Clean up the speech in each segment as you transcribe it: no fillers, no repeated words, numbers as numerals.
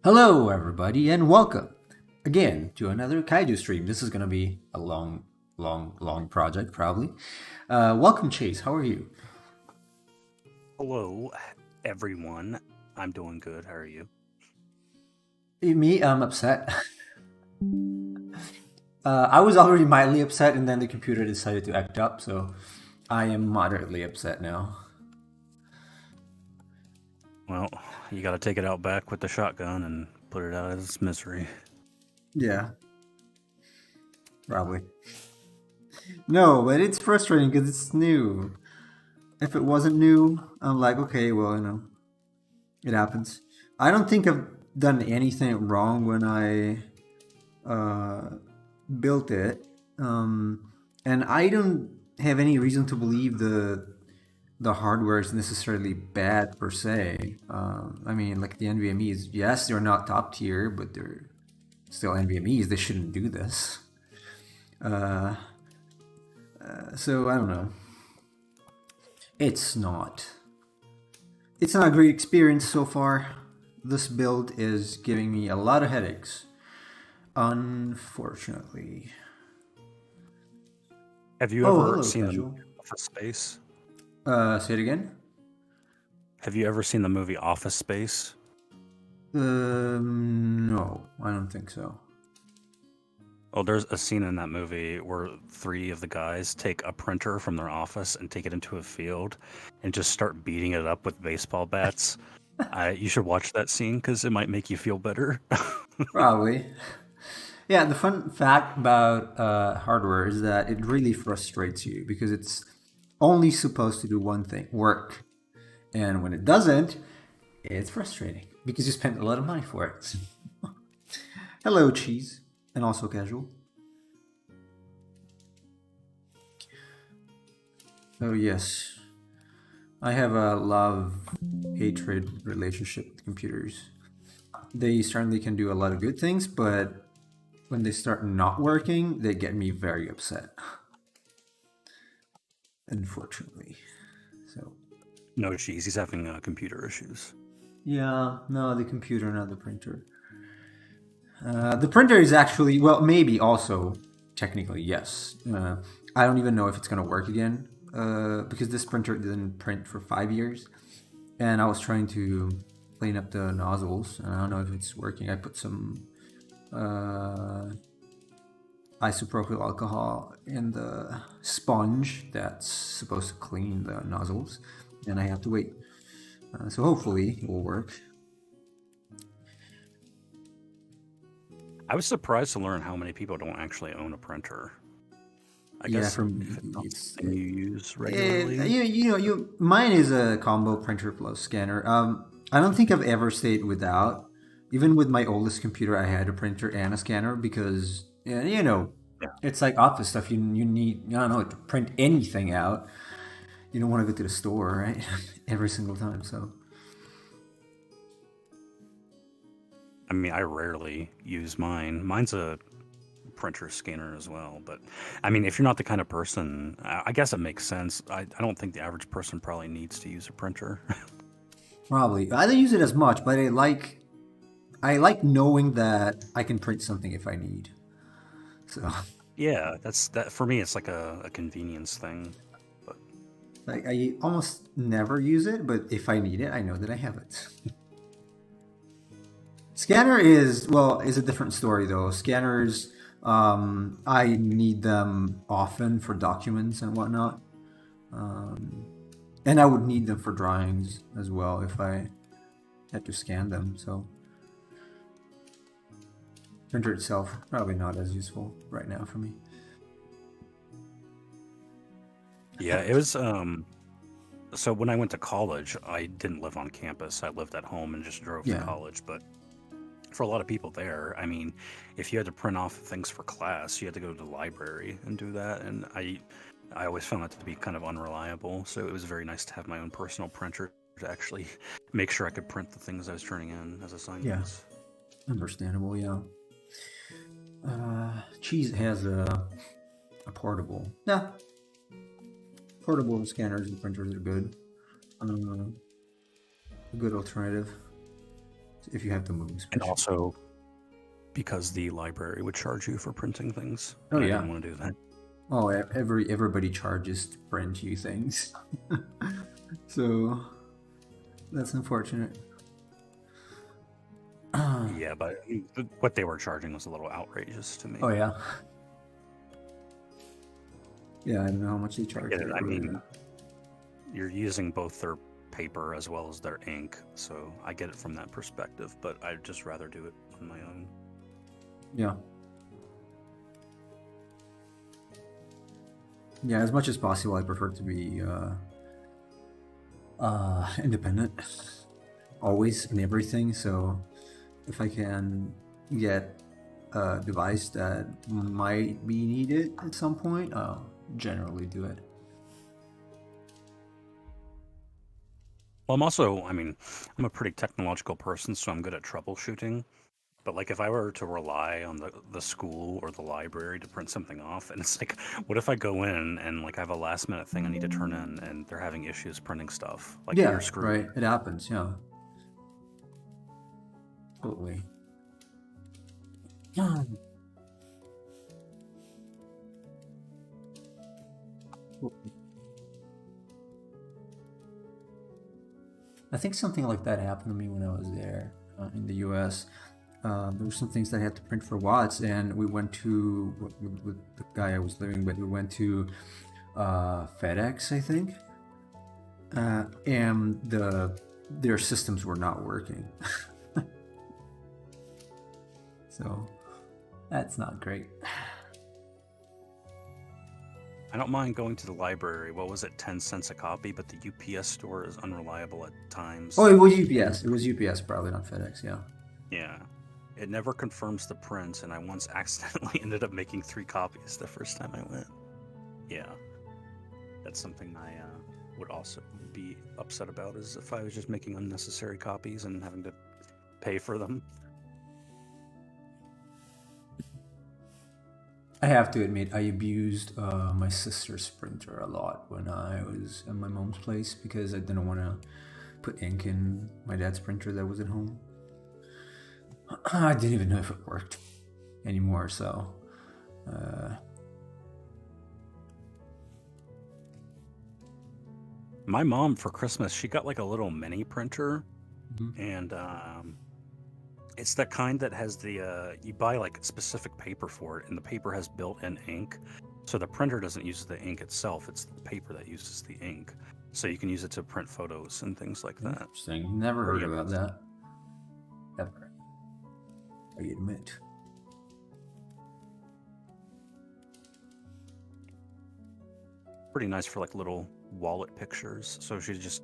Hello, everybody, and welcome again to another Kaiju stream. This is going to be a long project, probably. Welcome, Chase. How are you? Hello, everyone. I'm doing good. How are you? Me, I'm upset. I was already mildly upset, and then the computer decided to act up, so I am moderately upset now. Well, you got to take it out back with the shotgun and put it out of its misery. Yeah, probably. No, but it's frustrating because it's new. If it wasn't new, I'm like, okay, well, it happens. I don't think I've done anything wrong when I built it, and I don't have any reason to believe the hardware is necessarily bad per se. I mean, like the NVMe's, yes, they're not top tier, but they're still NVMe's. They shouldn't do this. So I don't know. It's not a great experience so far. This build is giving me a lot of headaches, unfortunately. Have you ever seen the movie Office Space? Say it again? Have you ever seen the movie Office Space? No, I don't think so. Well, there's a scene in that movie where three of the guys take a printer from their office and take it into a field and just start beating it up with baseball bats. You should watch that scene because it might make you feel better. Probably. Yeah, the fun fact about hardware is that it really frustrates you because it's only supposed to do one thing, work. And when it doesn't, it's frustrating because you spent a lot of money for it. Hello, Cheese. And also Casual. So yes, I have a love-hatred relationship with computers. They certainly can do a lot of good things, but when they start not working, they get me very upset. Unfortunately. So. No, Cheese, he's having computer issues. Yeah, no, the computer, not the printer. The printer is actually, well, maybe also, technically, yes. I don't even know if it's going to work again because this printer didn't print for 5 years. And I was trying to clean up the nozzles, and I don't know if it's working. I put some isopropyl alcohol in the sponge that's supposed to clean the nozzles, and I have to wait. So hopefully it will work. I was surprised to learn how many people don't actually own a printer. I guess it's something you use regularly. Mine is a combo printer plus scanner. I don't think I've ever stayed without. Even with my oldest computer, I had a printer and a scanner because it's like office stuff. You need, I don't know, to print anything out. You don't want to go to the store, right? Every single time. So. I mean, I rarely use mine. Mine's a printer scanner as well. But I mean, if you're not the kind of person, I guess it makes sense. I don't think the average person probably needs to use a printer. Probably. I don't use it as much, but I like knowing that I can print something if I need. So. Yeah, that for me. It's like a convenience thing. But like I almost never use it, but if I need it, I know that I have it. Scanner is a different story though. Scanners, I need them often for documents and whatnot, and I would need them for drawings as well if I had to scan them. So, printer itself probably not as useful right now for me. Yeah, it was. So when I went to college, I didn't live on campus. I lived at home and just drove to college, but. For a lot of people there, I mean, if you had to print off things for class, you had to go to the library and do that, and I always found that to be kind of unreliable, so it was very nice to have my own personal printer to actually make sure I could print the things I was turning in as assignments. Yeah, understandable, yeah. Cheese has a portable. Yeah. Portable scanners and printers are good. A good alternative. if you have the moving And switch. also because the library would charge you for printing things. Oh, and I yeah. didn't want to do that. Oh, everybody charges to print you things. So that's unfortunate. Yeah, but what they were charging was a little outrageous to me. Oh, yeah. Yeah, I don't know how much they charge. I mean, you're using both their paper as well as their ink, so I get it from that perspective, but I'd just rather do it on my own. Yeah. Yeah, as much as possible, I prefer to be independent, always in everything. So if I can get a device that might be needed at some point, I'll generally do it. Well, I'm a pretty technological person, so I'm good at troubleshooting. But like if I were to rely on the school or the library to print something off, and it's like, what if I go in and like I have a last minute thing I need to turn in and they're having issues printing stuff? Like Yeah, you're screwed. right. It happens. Yeah. Totally. I think something like that happened to me when I was there in the U.S. There were some things that I had to print for Watts, and we went to with the guy I was living with. We went to FedEx, I think, and their systems were not working. So that's not great. I don't mind going to the library. What was it, 10 cents a copy? But the UPS store is unreliable at times. Oh, it was UPS. It was UPS, probably not FedEx. Yeah. Yeah. It never confirms the print, and I once accidentally ended up making 3 copies the first time I went. Yeah. That's something I would also be upset about, is if I was just making unnecessary copies and having to pay for them. I have to admit, I abused my sister's printer a lot when I was at my mom's place because I didn't want to put ink in my dad's printer that was at home. I didn't even know if it worked anymore, so... My mom, for Christmas, she got like a little mini printer, and it's the kind that has the you buy like specific paper for it, and the paper has built-in ink, so the printer doesn't use the ink itself, it's the paper that uses the ink, so you can use it to print photos and things like that. Interesting. Never heard about that. Ever. I admit. Pretty nice for like little wallet pictures, so she just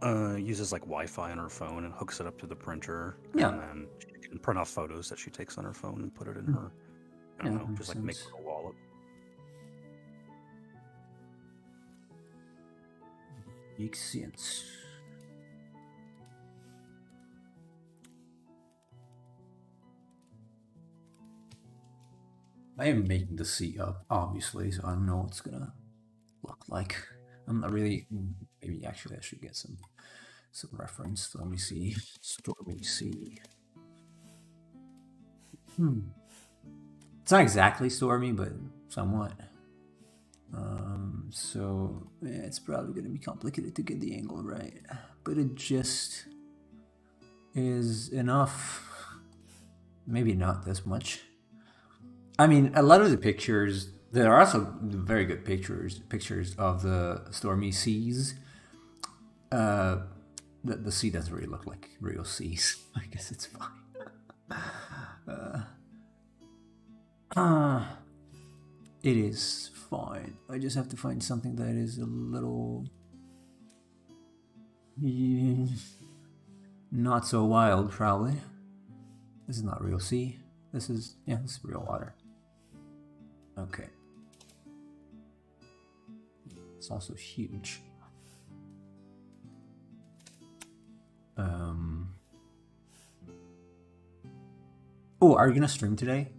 uses like Wi-Fi on her phone and hooks it up to the printer, Yeah. and then she can print off photos that she takes on her phone and put it in her, I don't know, just like make a wallet. Makes sense. I am making the seat up, obviously, so I don't know what it's gonna look like. I'm not really. Maybe actually I should get some reference. Let me see. Stormy Sea. It's not exactly stormy, but somewhat. So yeah, it's probably gonna be complicated to get the angle right, but it just is enough. Maybe not this much. I mean, a lot of the pictures, there are also very good pictures of the stormy seas. The sea doesn't really look like real seas. I guess it's fine. It is fine. I just have to find something that is a little not so wild, probably. This is not real sea. This is real water. Okay. It's also huge. Oh, are you gonna stream today?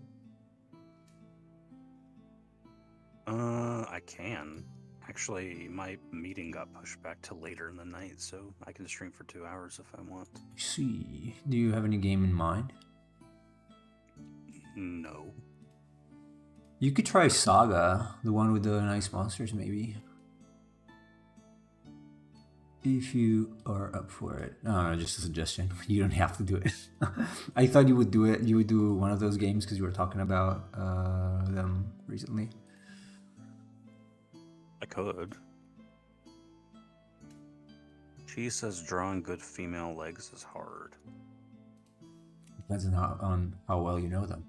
I can. Actually, my meeting got pushed back to later in the night, so I can stream for 2 hours if I want. See, do you have any game in mind? No. You could try Saga, the one with the nice monsters, maybe. If you are up for it. No, just a suggestion. You don't have to do it. I thought you would do it. You would do one of those games because you were talking about them recently. I could. She says drawing good female legs is hard. Depends on how well you know them.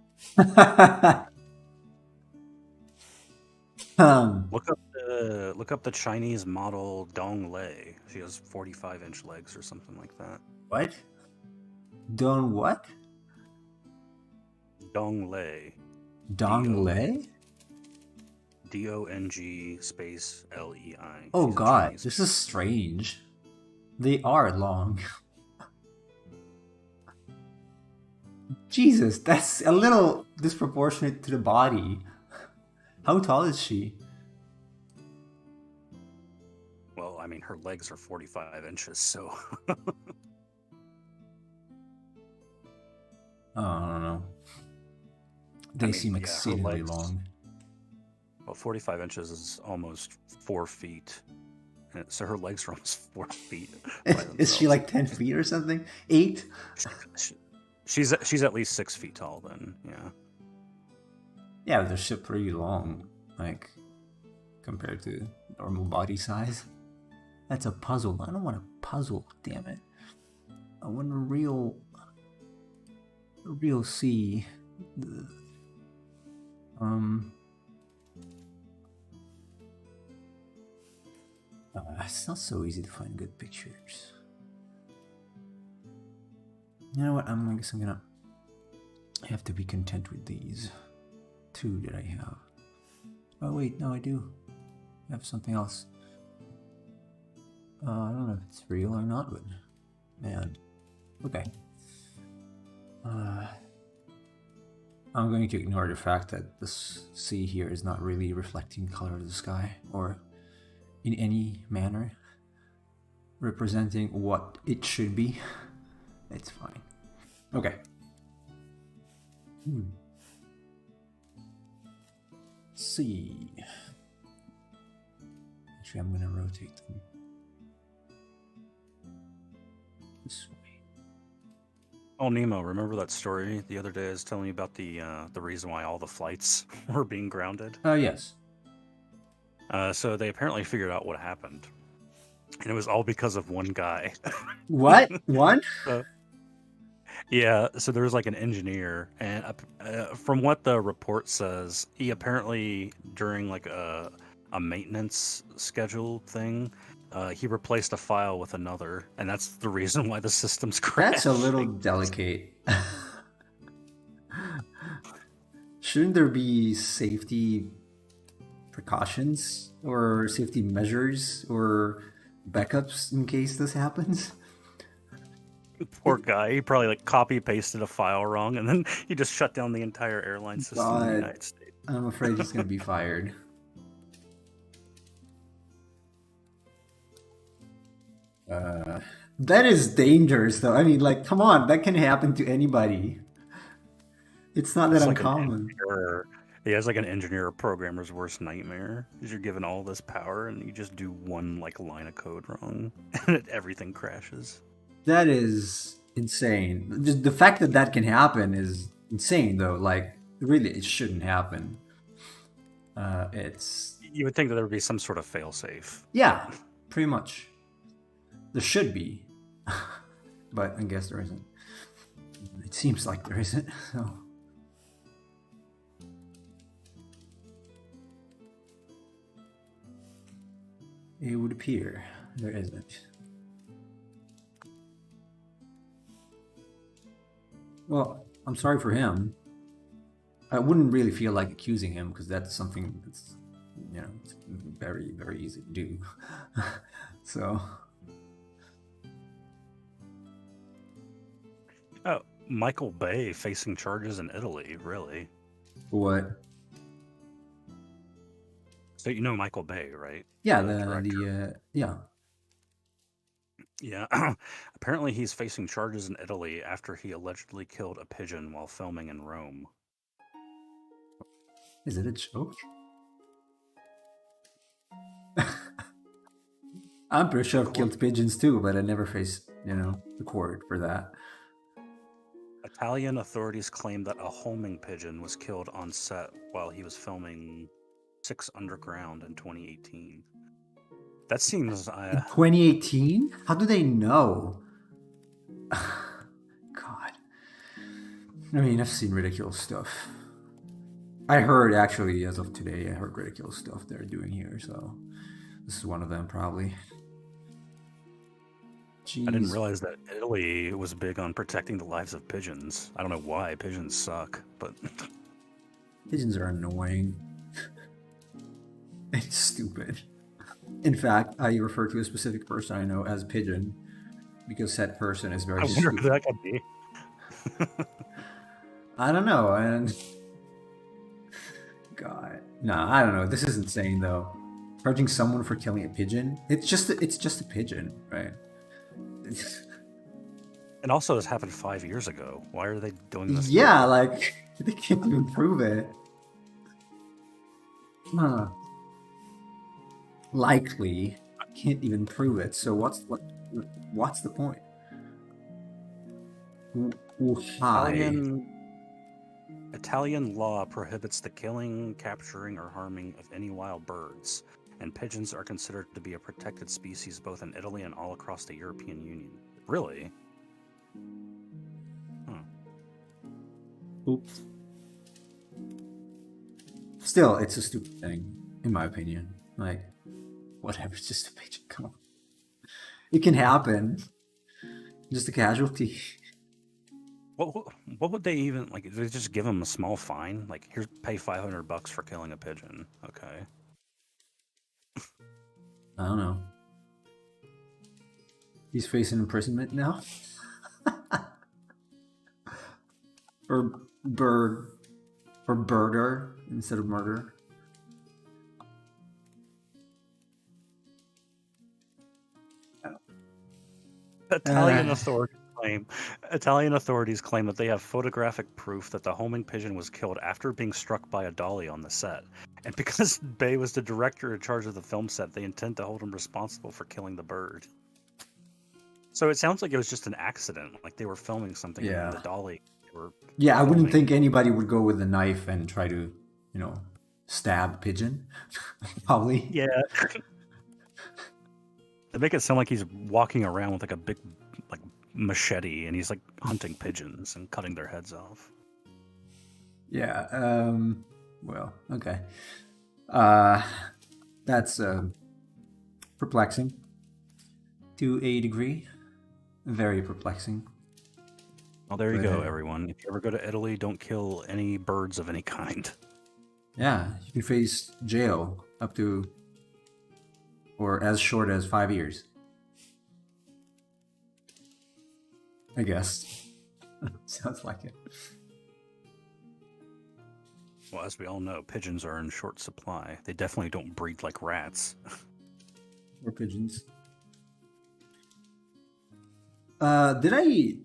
Look up the Chinese model Dong Lei. She has 45-inch legs or something like that. What? Dong what? Dong Lei. Dong Lei? D-O-N-G space L-E-I. Oh She's god, this is strange. They are long. Jesus, that's a little disproportionate to the body. How tall is she? Well, I mean, her legs are 45 inches, so... Oh, I don't know. They seem exceedingly long. Well, 45 inches is almost 4 feet. So her legs are almost 4 feet. Is she like 10 feet or something? 8? She's at least 6 feet tall then, yeah. Yeah, but they're still pretty long, like, compared to normal body size. That's a puzzle. I don't want a puzzle, damn it. I want a real see. It's not so easy to find good pictures. You know what? I guess I'm gonna have to be content with these 2 that I have. Oh wait, no, I do have something else. I don't know if it's real or not, but man, okay. I'm going to ignore the fact that this sea here is not really reflecting the color of the sky or in any manner representing what it should be. It's fine. Okay. See. Actually, I'm gonna rotate them this way. Oh, Nemo, remember that story the other day I was telling you about the reason why all the flights were being grounded? Yes. So they apparently figured out what happened. And it was all because of one guy. What? One? Yeah, so there was like an engineer, and from what the report says, he apparently, during like a maintenance schedule thing, he replaced a file with another, and that's the reason why the system's crashed. That's a little delicate. Shouldn't there be safety precautions or safety measures or backups in case this happens? Poor guy. He probably like copy pasted a file wrong, and then he just shut down the entire airline system in the United States. I'm afraid he's going to be fired. That is dangerous, though. I mean, like, come on, that can happen to anybody. It's not that uncommon. He has like an engineer or programmer's worst nightmare. Is you're given all this power and you just do one like line of code wrong, and everything crashes. That is insane. Just the fact that that can happen is insane, though. Like, really, it shouldn't happen. You would think that there would be some sort of failsafe. Yeah, pretty much. There should be, but I guess there isn't. It seems like there isn't. So. It would appear there isn't. Well, I'm sorry for him. I wouldn't really feel like accusing him because that's something that's, it's very, very easy to do. So. Oh, Michael Bay facing charges in Italy, really? What? So you know Michael Bay, right? Yeah, The director. yeah. Yeah. Apparently, he's facing charges in Italy after he allegedly killed a pigeon while filming in Rome. Is it a joke? I'm pretty sure I've killed pigeons too, but I never faced, the court for that. Italian authorities claim that a homing pigeon was killed on set while he was filming Six Underground in 2018. That seems... In 2018? How do they know? God. I mean, I've seen ridiculous stuff. I heard, actually, as of today, I heard ridiculous stuff they're doing here, so this is one of them, probably. Jeez. I didn't realize that Italy was big on protecting the lives of pigeons. I don't know why. Pigeons suck, but... Pigeons are annoying. It's stupid. In fact, I refer to a specific person I know as Pigeon because said person is very stupid. I wonder who that could be. I don't know, and... God. Nah, I don't know. This is insane, though. Charging someone for killing a pigeon? It's just a pigeon, right? And also, this happened 5 years ago. Why are they doing this? Yeah, like, they can't even prove it. Huh. Likely, I can't even prove it. So what's the point? Italian law prohibits the killing, capturing, or harming of any wild birds, and pigeons are considered to be a protected species both in Italy and all across the European Union. Really? Huh. Oops. Still, it's a stupid thing, in my opinion. Like, whatever, it's just a pigeon. Come on. It can happen. Just a casualty. What would they even, like, they just give him a small fine? Like, here's, pay $500 for killing a pigeon. Okay. I don't know. He's facing imprisonment now? For birder instead of murder. Italian authorities claim that they have photographic proof that the homing pigeon was killed after being struck by a dolly on the set. And because Bay was the director in charge of the film set, they intend to hold him responsible for killing the bird. So it sounds like it was just an accident, like they were filming something and the dolly were Yeah, I wouldn't think anybody would go with a knife and try to, stab a pigeon. Probably. Yeah. They make it sound like he's walking around with like a big machete and he's like hunting pigeons and cutting their heads off. Yeah, well, okay. That's perplexing to a degree. Very perplexing. Well, there you go, everyone. If you ever go to Italy, don't kill any birds of any kind. Yeah, you can face jail up to, or as short as 5 years. I guess. Sounds like it. Well, as we all know, pigeons are in short supply. They definitely don't breed like rats. Or pigeons. Where did I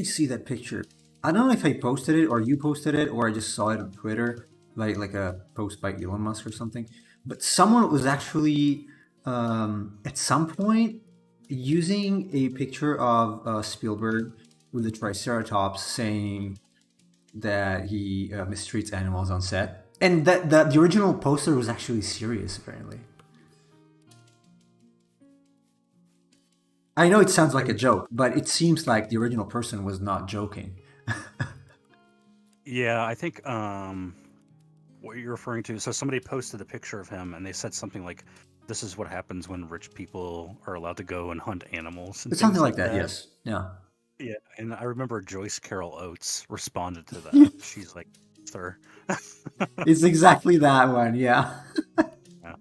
see that picture? I don't know if I posted it or you posted it or I just saw it on Twitter, like a post by Elon Musk or something. But someone was actually at some point using a picture of Spielberg with a Triceratops saying that he mistreats animals on set, and that the original poster was actually serious, apparently. I know it sounds like a joke, but it seems like the original person was not joking. Yeah, I think what you're referring to, so somebody posted a picture of him and they said something like, this is what happens when rich people are allowed to go and hunt animals. It's something like that, yes. Yeah. Yeah, and I remember Joyce Carol Oates responded to that. She's like, sir. It's exactly that one, yeah. Yeah.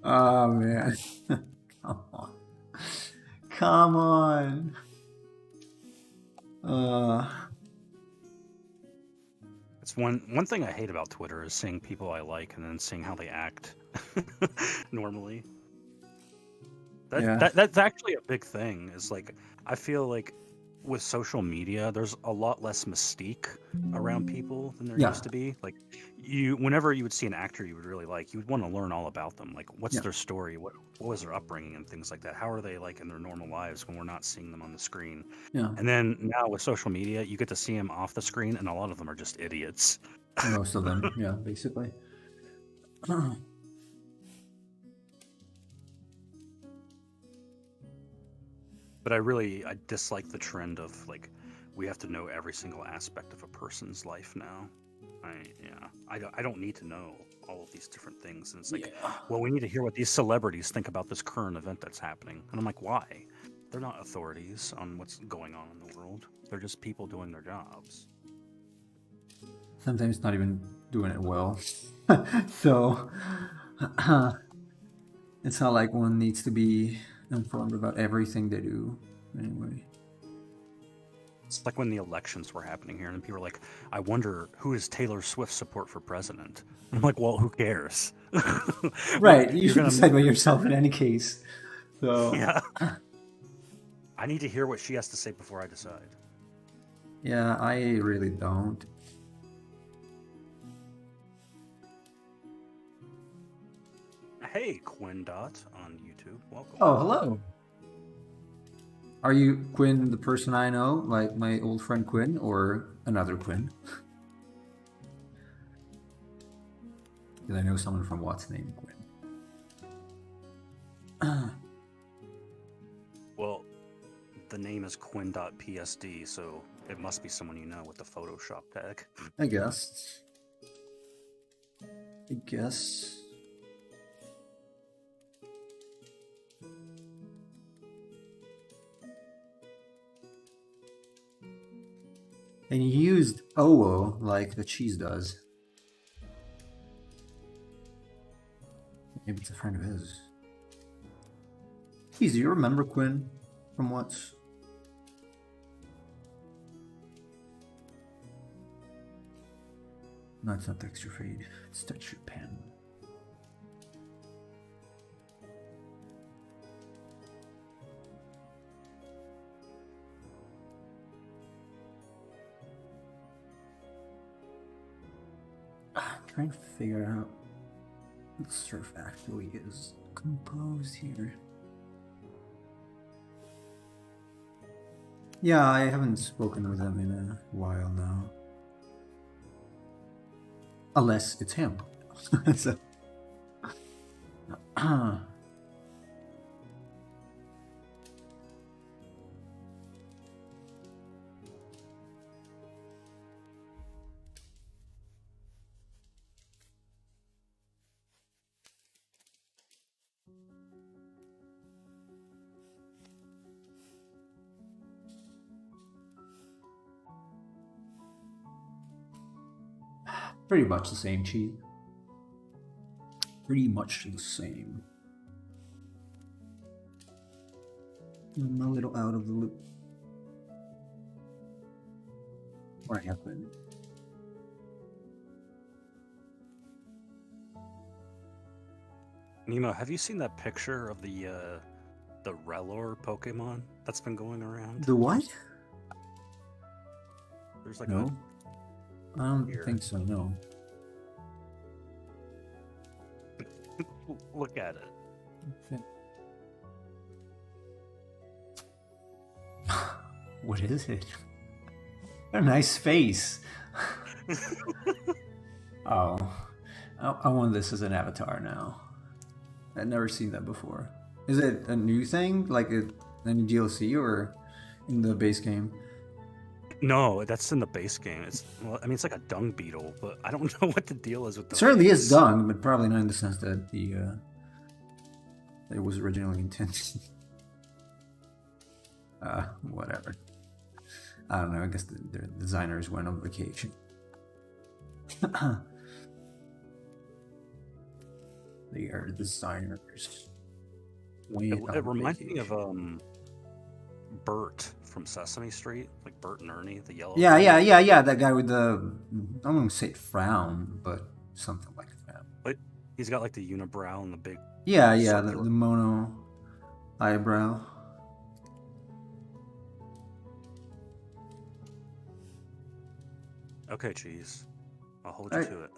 Oh, man. Come on. Come on. That's one thing I hate about Twitter is seeing people I like and then seeing how they act normally. Yeah. That's actually a big thing. Is like I feel like with social media, there's a lot less mystique around people than there Yeah. used to be. Like whenever you would see an actor you would really like, you would want to learn all about them. Like, what's Yeah. their story? What was their upbringing and things like that? How are they like in their normal lives when we're not seeing them on the screen? Yeah. And then now with social media, you get to see them off the screen, and a lot of them are just idiots. Most of them. Yeah, basically. But I dislike the trend of like we have to know every single aspect of a person's life now. I don't need to know all of these different things. And it's like, Yeah. well, we need to hear what these celebrities think about this current event that's happening. And I'm like, why? They're not authorities on what's going on in the world. They're just people doing their jobs. Sometimes not even doing it well. So it's not like one needs to be informed about everything they do. Anyway. It's like when the elections were happening here, and people were like, I wonder who is Taylor Swift's support for president? And I'm like, well, who cares? Right. You You're should gonna decide by yourself in any case. So yeah. I need to hear what she has to say before I decide. yeah, I really don't. Hey, Quinn Dot on YouTube. Welcome. Oh, hello. Are you Quinn, the person I know, like my old friend Quinn, or another Quinn? Because I know someone from what's name Quinn. Well, the name is Quinn.psd, so it must be someone you know with the Photoshop tag. I guess. I guess. And you used OO like the cheese does. Maybe it's a friend of his. Geez, do you remember Quinn from what's? No, it's not texture fade. It's texture pen. I'm trying to figure out what the surf actually is composed here. Yeah, I haven't spoken with him in a while now. Unless it's him. So, pretty much the same cheese. Pretty much the same. I'm a little out of the loop. What happened? Nemo, have you seen that picture of the Relor Pokemon that's been going around? The what? There's like No. I don't Here. think so, no. Look at it. Okay. What is it? A nice face. Oh. I want this as an avatar now. I've never seen that before. Is it a new thing? Like any DLC or in the base game? No, that's in the base game. It's like a dung beetle, but I don't know what the deal is with the It certainly is face. dung, but probably not in the sense that that it was originally intended. Whatever. I don't know. I guess the designers went on vacation. They are designers. It reminds me of Bert from Sesame Street, like Bert and Ernie, the yellow. Yeah. That guy with the, I'm gonna say frown, but something like that. But he's got like the unibrow and the big. Yeah, the mono eyebrow. Okay, cheese. I'll hold you to it.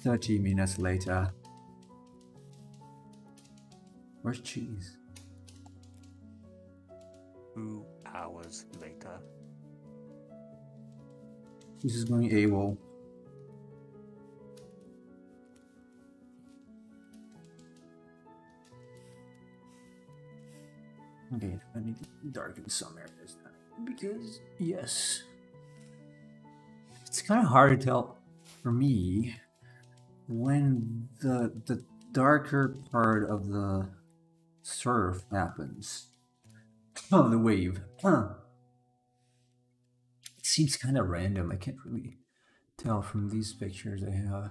30 minutes later. Where's cheese? 2 hours later. Cheese is going AWOL. Okay, I need to darken some areas now. Because, yes. It's kind of hard to tell for me when the darker part of the surf happens. Oh, the wave. It seems kind of random. I can't really tell from these pictures I have.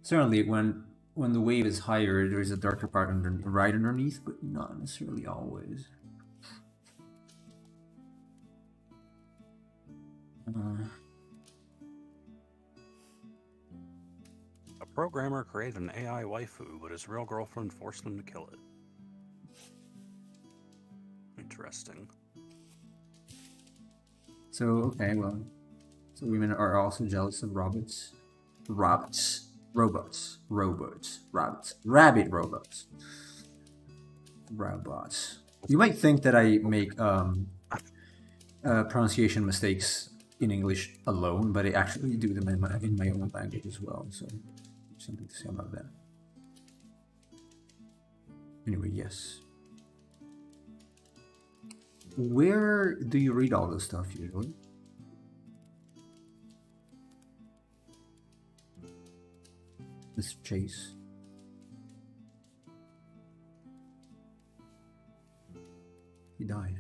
Certainly, when the wave is higher, there is a darker part right underneath, but not necessarily always. A programmer created an AI waifu, but his real girlfriend forced him to kill it. Interesting. So, okay, well, so women are also jealous of rabbit robots. You might think that I make pronunciation mistakes in English alone, but I actually do them in my own language as well, so something to say about that. Anyway, yes. Where do you read all this stuff usually? Mr. Chase. He died.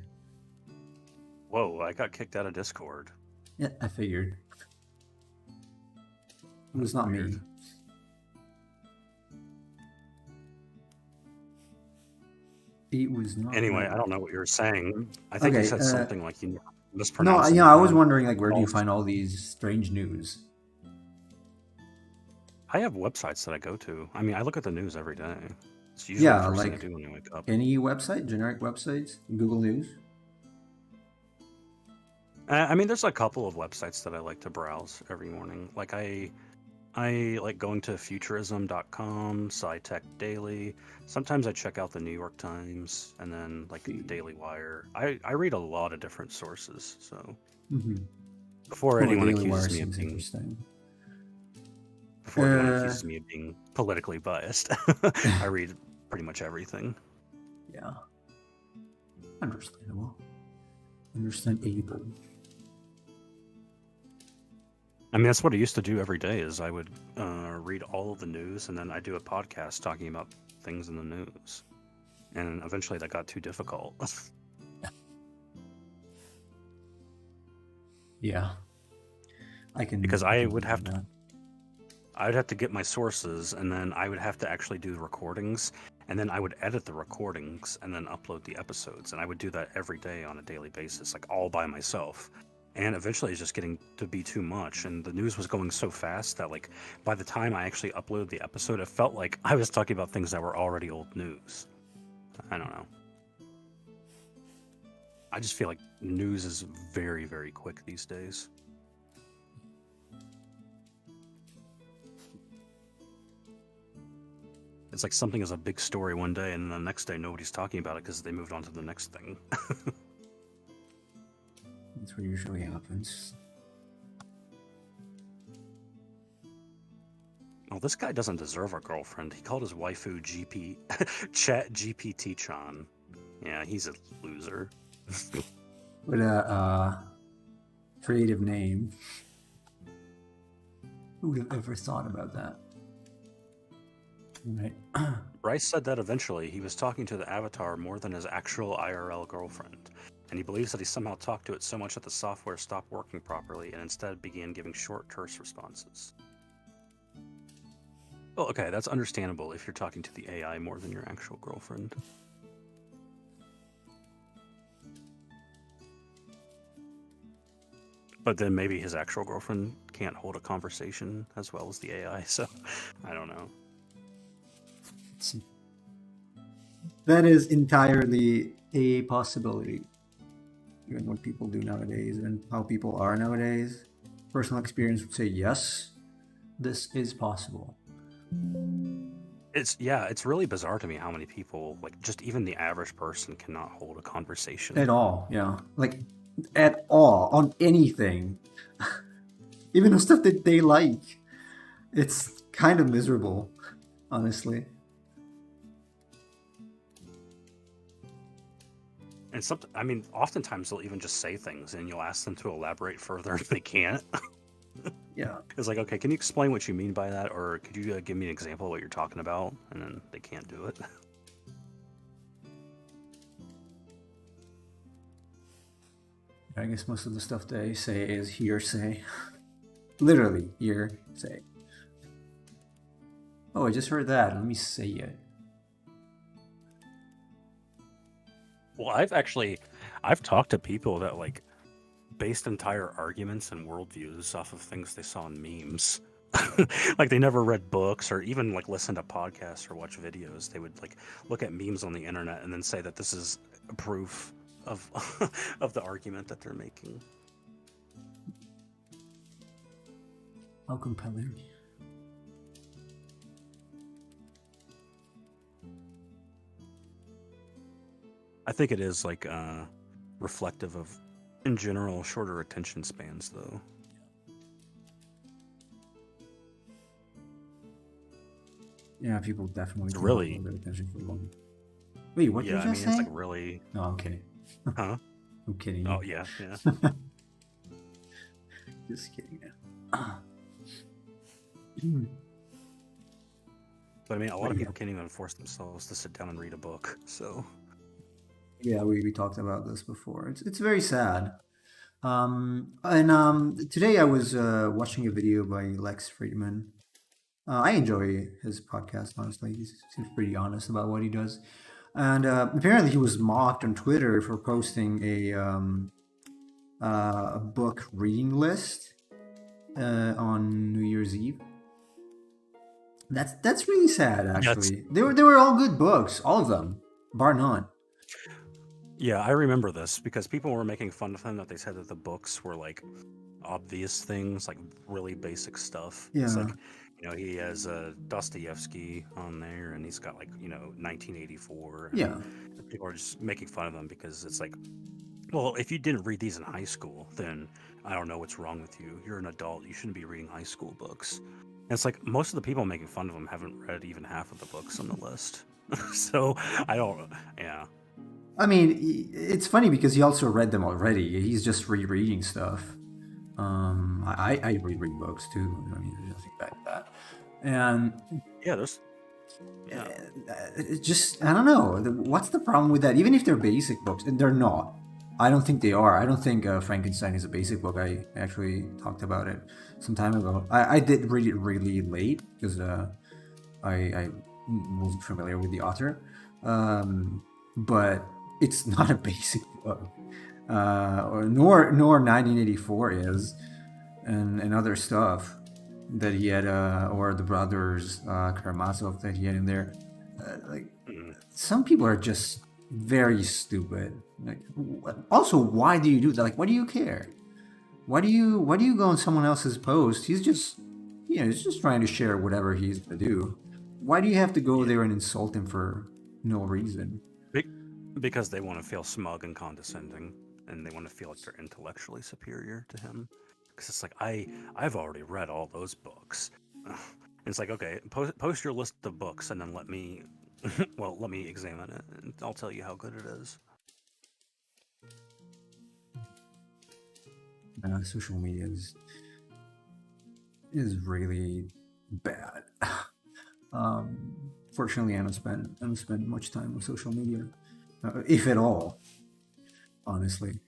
Whoa, I got kicked out of Discord. Yeah, I figured. It was not me. It was not. Anyway, me. I don't know what you were saying. I think you said something like you mispronounced. No, yeah, I was wondering like where do you find all these strange news? I have websites that I go to. I mean, I look at the news every day. It's usually the first thing I do when I wake up. Any website, generic websites, Google News. I mean, there's a couple of websites that I like to browse every morning. Like I like going to futurism.com, SciTech Daily. Sometimes I check out the New York Times and then like the Daily Wire. I read a lot of different sources. So before anyone accuses me of being politically biased, I read pretty much everything. Yeah. Understandable. Understandable. I mean, that's what I used to do every day is I would read all of the news and then I do a podcast talking about things in the news. And eventually that got too difficult. Yeah. Because I would have to get my sources and then I would have to actually do the recordings and then I would edit the recordings and then upload the episodes. And I would do that every day on a daily basis, like all by myself. And eventually it's just getting to be too much. And the news was going so fast that like by the time I actually uploaded the episode, it felt like I was talking about things that were already old news. I don't know. I just feel like news is very, very quick these days. It's like something is a big story one day and the next day nobody's talking about it because they moved on to the next thing. That's what usually happens. Well, this guy doesn't deserve a girlfriend. He called his waifu Chat GPT-chan. Yeah, he's a loser. What a creative name. Who would have ever thought about that? Right. Bryce said that eventually he was talking to the avatar more than his actual IRL girlfriend, and he believes that he somehow talked to it so much that the software stopped working properly and instead began giving short, terse responses. Well, okay, that's understandable if you're talking to the AI more than your actual girlfriend. But then maybe his actual girlfriend can't hold a conversation as well as the AI. So I don't know. That is entirely a possibility. Given what people do nowadays and how people are nowadays, personal experience would say yes, this is possible. It's really bizarre to me how many people, like just even the average person, cannot hold a conversation. At all, yeah. Like, at all, on anything. Even the stuff that they like. It's kind of miserable, honestly. And I mean, oftentimes they'll even just say things, and you'll ask them to elaborate further if they can't. Yeah. It's like, okay, can you explain what you mean by that, or could you give me an example of what you're talking about? And then they can't do it. I guess most of the stuff they say is hearsay. Literally, hearsay. Oh, I just heard that. Let me say it. Well, I've talked to people that like based entire arguments and worldviews off of things they saw in memes. Like they never read books or even like listen to podcasts or watch videos. They would like look at memes on the internet and then say that this is proof of of the argument that they're making. How compelling. I think it is like reflective of, in general, shorter attention spans, though. Yeah, people definitely It's really hold their attention for long. Wait, what did you just say? it's like really. No, I'm kidding. Huh? I'm kidding. Oh yeah. Just kidding. But I mean, a lot of people can't even force themselves to sit down and read a book. So yeah, we talked about this before. It's very sad. Today I was watching a video by Lex Friedman. I enjoy his podcast, honestly. He seems pretty honest about what he does. And apparently he was mocked on Twitter for posting a book reading list on New Year's Eve. That's really sad, actually. They were all good books, all of them, bar none. yeah, I remember this because people were making fun of him that they said that the books were like obvious things, like really basic stuff. It's Yeah. like, he has Dostoevsky on there, and he's got like 1984. Yeah. And people are just making fun of him because it's like, well, if you didn't read these in high school, then I don't know what's wrong with you. You're an adult. You shouldn't be reading high school books. And it's like most of the people making fun of him haven't read even half of the books on the list. So I don't. Yeah. I mean, it's funny because he also read them already. He's just rereading stuff. I reread books too. I mean, there's nothing bad with that. And Yeah, there's. it's just, I don't know. What's the problem with that? Even if they're basic books, and they're not. I don't think they are. I don't think Frankenstein is a basic book. I actually talked about it some time ago. I did read it really late because I wasn't familiar with the author. But it's not a basic book. Nor 1984 is, and other stuff that he had, or the brothers Karamazov that he had in there. Some people are just very stupid. Like, also, why do you do that? Like, what do you care? Why do you go on someone else's post? He's just trying to share whatever he's gonna do. Why do you have to go there and insult him for no reason? Because they want to feel smug and condescending, and they want to feel like they're intellectually superior to him. Because it's like, I've already read all those books. It's like, okay, post your list of books and then let me examine it, and I'll tell you how good it is. Social media is really bad. Fortunately, I don't spend much time on social media, if at all. Honestly,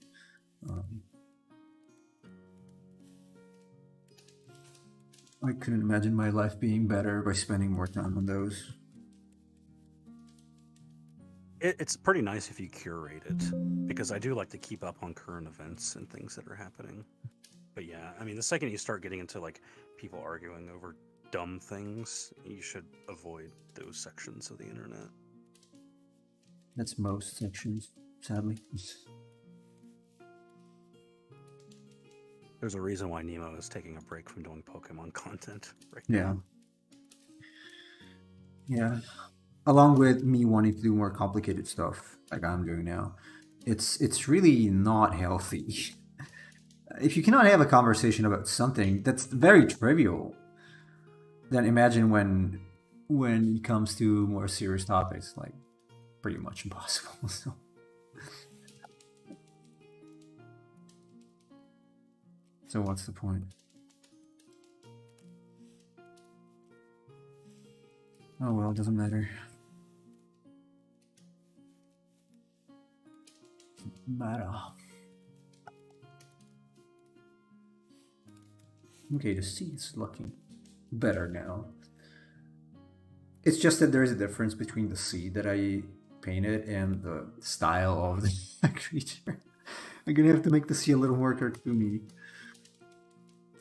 I couldn't imagine my life being better by spending more time on those. It's pretty nice if you curate it, because I do like to keep up on current events and things that are happening. But yeah, I mean, the second you start getting into like people arguing over dumb things, you should avoid those sections of the internet. That's most sections, sadly. There's a reason why Nemo is taking a break from doing Pokemon content right Yeah. now. Yeah. Along with me wanting to do more complicated stuff like I'm doing now, it's really not healthy. If you cannot have a conversation about something that's very trivial, then imagine when it comes to more serious topics, like pretty much impossible. So what's the point? Oh well, it doesn't matter. Matter. Okay, the sea is looking better now. It's just that there is a difference between the sea that I painted and the style of the creature. I'm gonna have to make the sea a little more cartoony.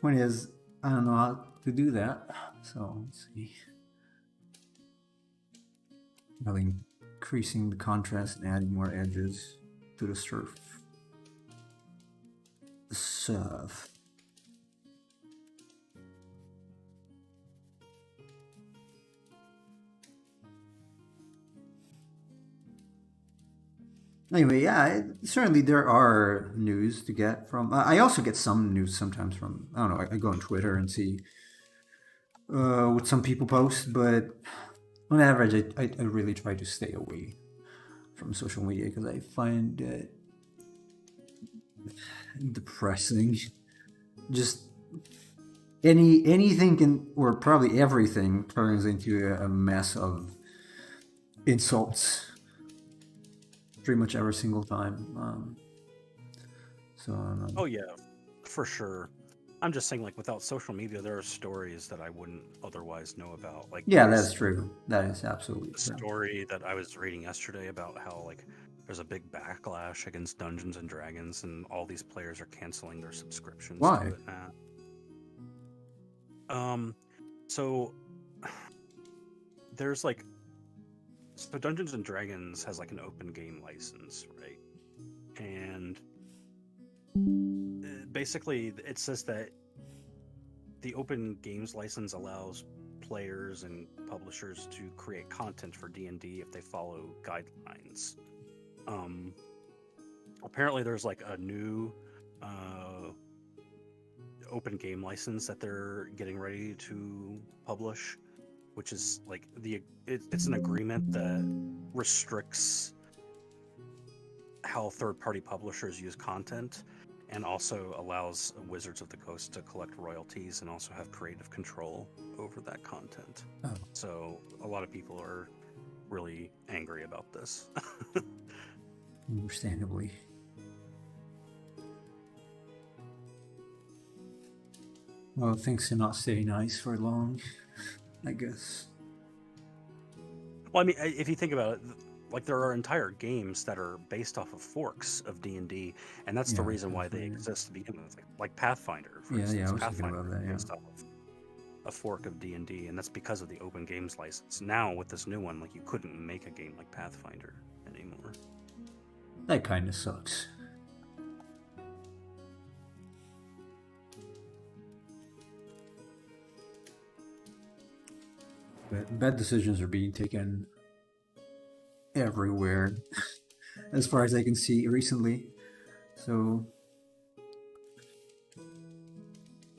Point is, I don't know how to do that. So let's see. Really increasing the contrast and adding more edges to the surf. The surf. Anyway, yeah, certainly there are news to get from. I also get some news sometimes from. I don't know. I go on Twitter and see what some people post, but on average, I really try to stay away from social media because I find it depressing. Just anything can, or probably everything, turns into a mess of insults pretty much every single time. Oh yeah, for sure. I'm just saying, like, without social media, there are stories that I wouldn't otherwise know about. Like, yeah, that's true. That is absolutely the true. story that I was reading yesterday about how like there's a big backlash against Dungeons and Dragons, and all these players are canceling their subscriptions Why? to it now. So there's like, so Dungeons and Dragons has like an open game license, right? And basically it says that the open games license allows players and publishers to create content for D&D if they follow guidelines. Apparently there's like a new open game license that they're getting ready to publish, which is like it's an agreement that restricts how third-party publishers use content, and also allows Wizards of the Coast to collect royalties and also have creative control over that content. Oh. So a lot of people are really angry about this. Understandably. Well, things cannot stay nice for long, I guess. Well, I mean, if you think about it, like there are entire games that are based off of forks of D&D, and that's the reason why they exist to begin with. Like Pathfinder, for instance. Yeah, I was Pathfinder thinking about that, based off of a fork of D&D, and that's because of the open games license. Now with this new one, like you couldn't make a game like Pathfinder anymore. That kind of sucks. But bad decisions are being taken everywhere, as far as I can see recently. So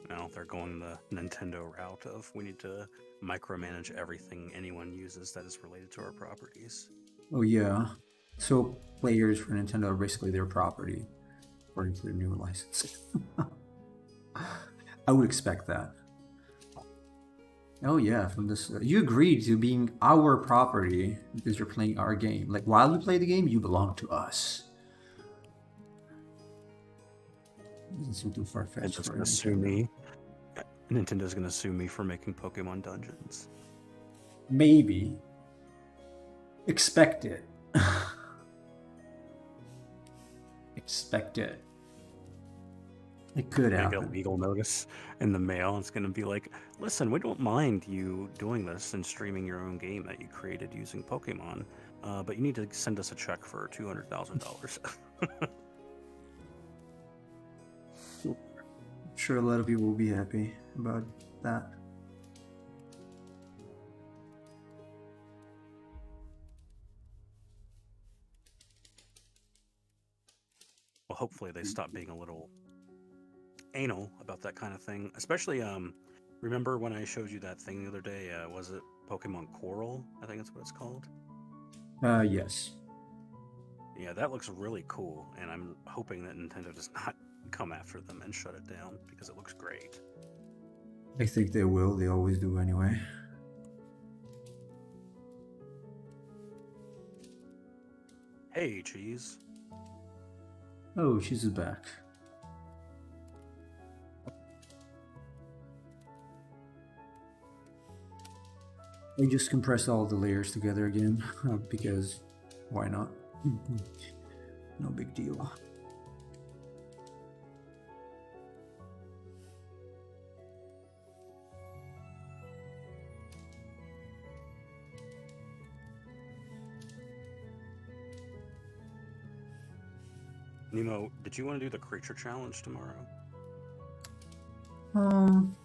now they're going the Nintendo route of we need to micromanage everything anyone uses that is related to our properties. Oh yeah. So players for Nintendo are basically their property, according to their new license. I would expect that. Oh yeah, from this, you agreed to being our property because you're playing our game. Like while you play the game, you belong to us. This is too far-fetched for gonna sue me. Nintendo's gonna sue me for making Pokemon Dungeons. Maybe. Expect it. Expect it. It could They get a happen. legal notice in the mail. It's going to be like, listen, we don't mind you doing this and streaming your own game that you created using Pokemon, but you need to send us a check for $200,000. I'm sure a lot of people will be happy about that. Well, hopefully they stop being a little anal about that kind of thing. Especially, remember when I showed you that thing the other day? Was it Pokemon Coral? I think that's what it's called. Yes. Yeah, that looks really cool, and I'm hoping that Nintendo does not come after them and shut it down because it looks great. I think they will. They always do anyway. Hey, Cheese. Oh, she's back. I just compressed all the layers together again because why not? No big deal. Nemo, did you want to do the creature challenge tomorrow? I'm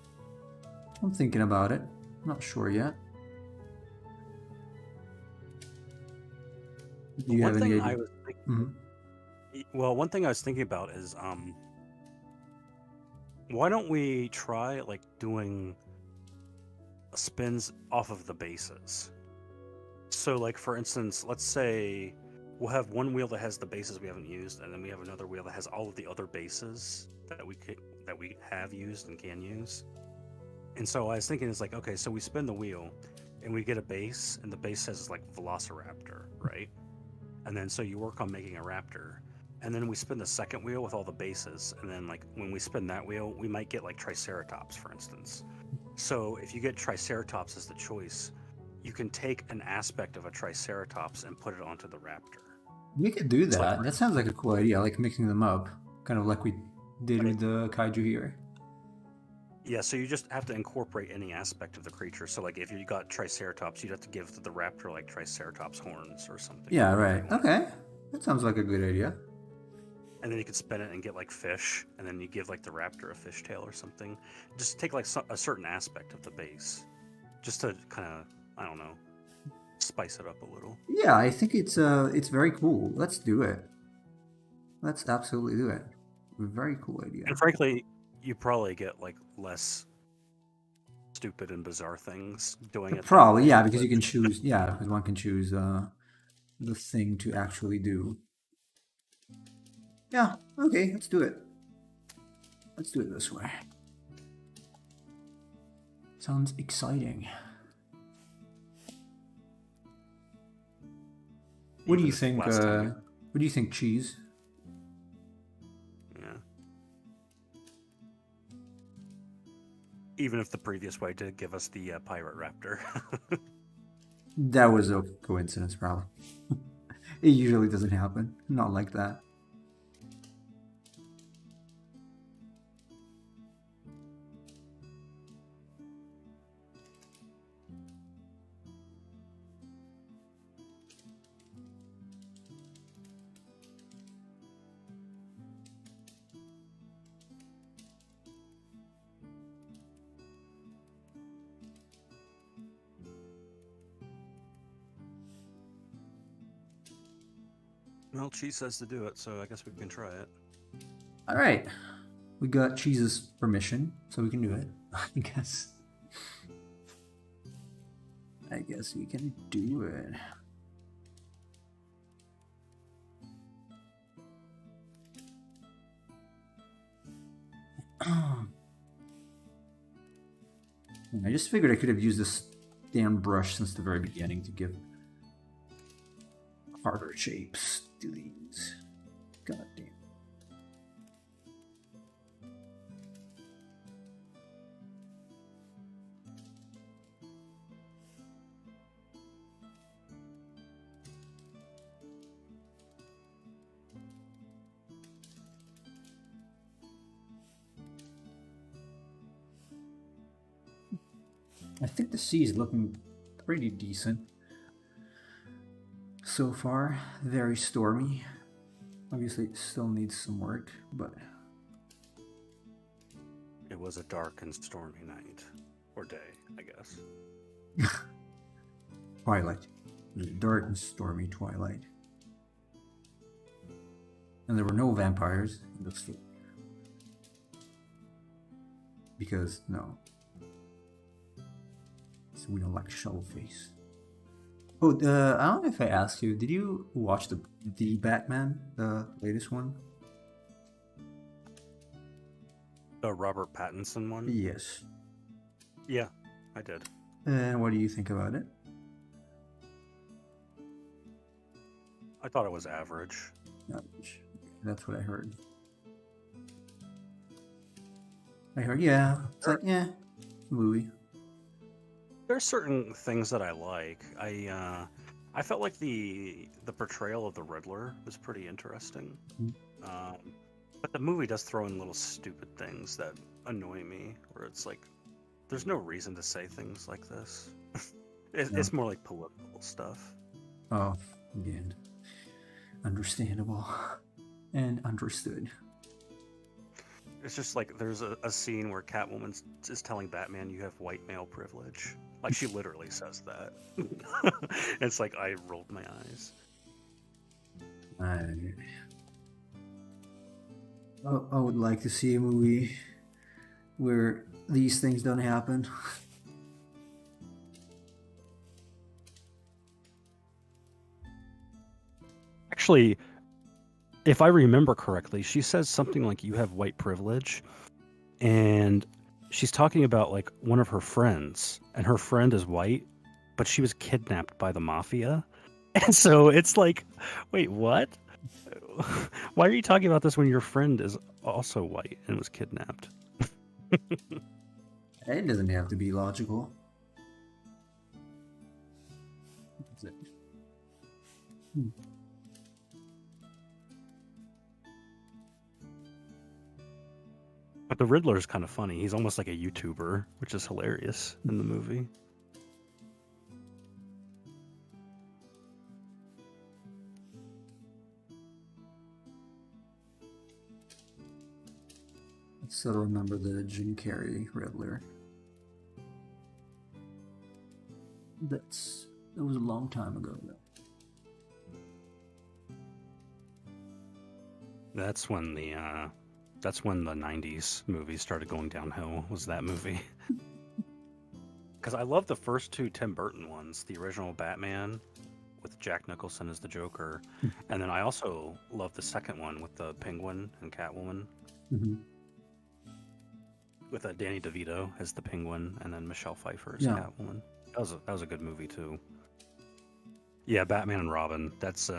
thinking about it. Not sure yet. Do you have any idea? Well, one thing I was thinking about is, why don't we try like doing spins off of the bases? So, like for instance, let's say we'll have one wheel that has the bases we haven't used, and then we have another wheel that has all of the other bases that we have used and can use. And so I was thinking, it's like, okay, so we spin the wheel, and we get a base, and the base says like Velociraptor, right? And then so you work on making a raptor, and then we spin the second wheel with all the bases, and then like when we spin that wheel, we might get like Triceratops, for instance. So if you get Triceratops as the choice, you can take an aspect of a Triceratops and put it onto the raptor. We could do that. like- That sounds like a cool idea. I like mixing them up, kind of like we did with the kaiju here. Yeah, so you just have to incorporate any aspect of the creature. So like if you got Triceratops, you'd have to give the raptor like Triceratops horns or something. Yeah, right. Okay. That sounds like a good idea. And then you could spin it and get like fish, and then you give like the raptor a fishtail or something. Just take like a certain aspect of the base, just to kind of, I don't know, spice it up a little. Yeah, I think it's very cool. Let's do it. Let's absolutely do it. Very cool idea. And frankly, you probably get like less stupid and bizarre things doing it. Probably, yeah, because you can choose. Yeah, because one can choose the thing to actually do. Yeah. Okay, let's do it. Let's do it this way. Sounds exciting. What do you think? What do you think, Cheese? Yeah. Even if the previous way did give us the pirate raptor. That was a coincidence, probably. It usually doesn't happen. Not like that. Well, Cheese says to do it, so I guess we can try it. All right. We got Cheese's permission, so we can do it. I guess. I guess we can do it. I just figured I could have used this damn brush since the very beginning to give harder shapes to these. God damn. I think the sea is looking pretty decent so far. Very stormy. Obviously, it still needs some work, but it was a dark and stormy night. Or day, I guess. Twilight. Dark and stormy twilight. And there were no vampires in the story. Because, no. So we don't like Shovelface. Oh, I don't know if I asked you, did you watch the Batman, the latest one? The Robert Pattinson one? Yes. Yeah, I did. And what do you think about it? I thought it was average. Average. That's what I heard. Yeah. It's like, yeah, movie. There are certain things that I like. I felt like the portrayal of the Riddler was pretty interesting. Mm-hmm. But the movie does throw in little stupid things that annoy me, where it's like, there's no reason to say things like this. It's more like political stuff. Oh, again. Understandable. And understood. It's just like there's a scene where Catwoman is telling Batman, "You have white male privilege." Like, she literally says that. It's like, I rolled my eyes. I would like to see a movie where these things don't happen. Actually, if I remember correctly, she says something like, "You have white privilege," and she's talking about like one of her friends, and her friend is white, but she was kidnapped by the mafia. And so it's like, wait, what? Why are you talking about this when your friend is also white and was kidnapped? It doesn't have to be logical. But the Riddler is kind of funny. He's almost like a YouTuber, which is hilarious in the movie. I still remember the Jim Carrey Riddler. That was a long time ago, though. That's when the 90s movies started going downhill, was that movie. Because I love the first two Tim Burton ones, the original Batman with Jack Nicholson as the Joker, and then I also love the second one with the Penguin and Catwoman. Mm-hmm. With Danny DeVito as the Penguin, and then Michelle Pfeiffer as Catwoman. That was a good movie too. Yeah, Batman and Robin. That's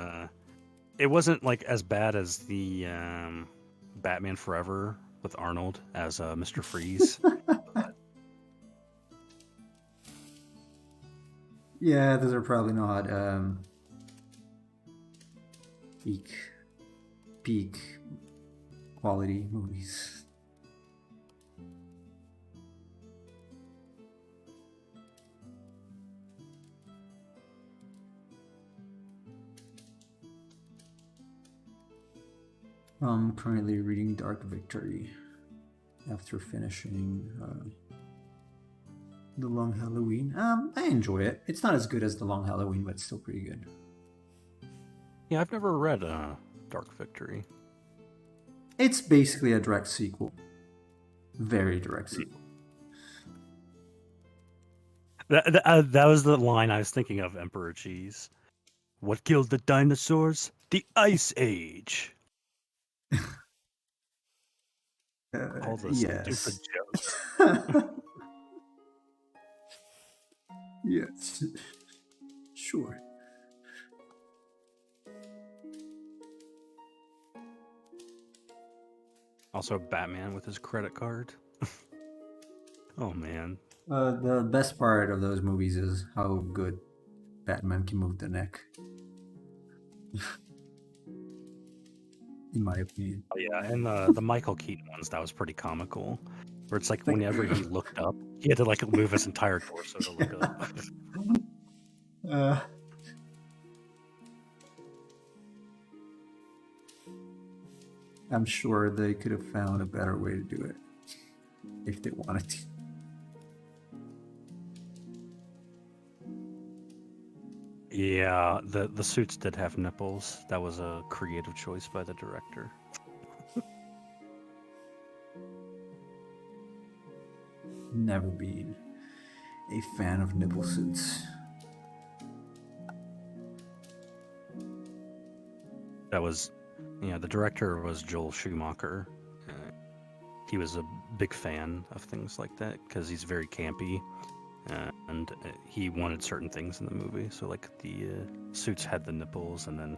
it wasn't like as bad as the Batman Forever with Arnold as Mr. Freeze. Yeah, those are probably not peak quality movies. I'm currently reading Dark Victory after finishing The Long Halloween. I enjoy it. It's not as good as The Long Halloween, but it's still pretty good. Yeah, I've never read Dark Victory. It's basically a direct sequel. Very direct sequel. That was the line I was thinking of, Emperor Cheese. What killed the dinosaurs? The Ice Age. All those stupid jokes. Yes. Sure. Also, Batman with his credit card. Oh, man. The best part of those movies is how good Batman can move the neck. In my opinion. Oh, yeah, and the Michael Keaton ones, that was pretty comical. where it's like Like, whenever he looked up, he had to like move his entire torso to look up. uh, I'm sure they could have found a better way to do it if they wanted to. Yeah, the suits did have nipples. That was a creative choice by the director. Never been a fan of nipple suits. That was, the director was Joel Schumacher. He was a big fan of things like that because he's very campy, and he wanted certain things in the movie. So like the suits had the nipples, and then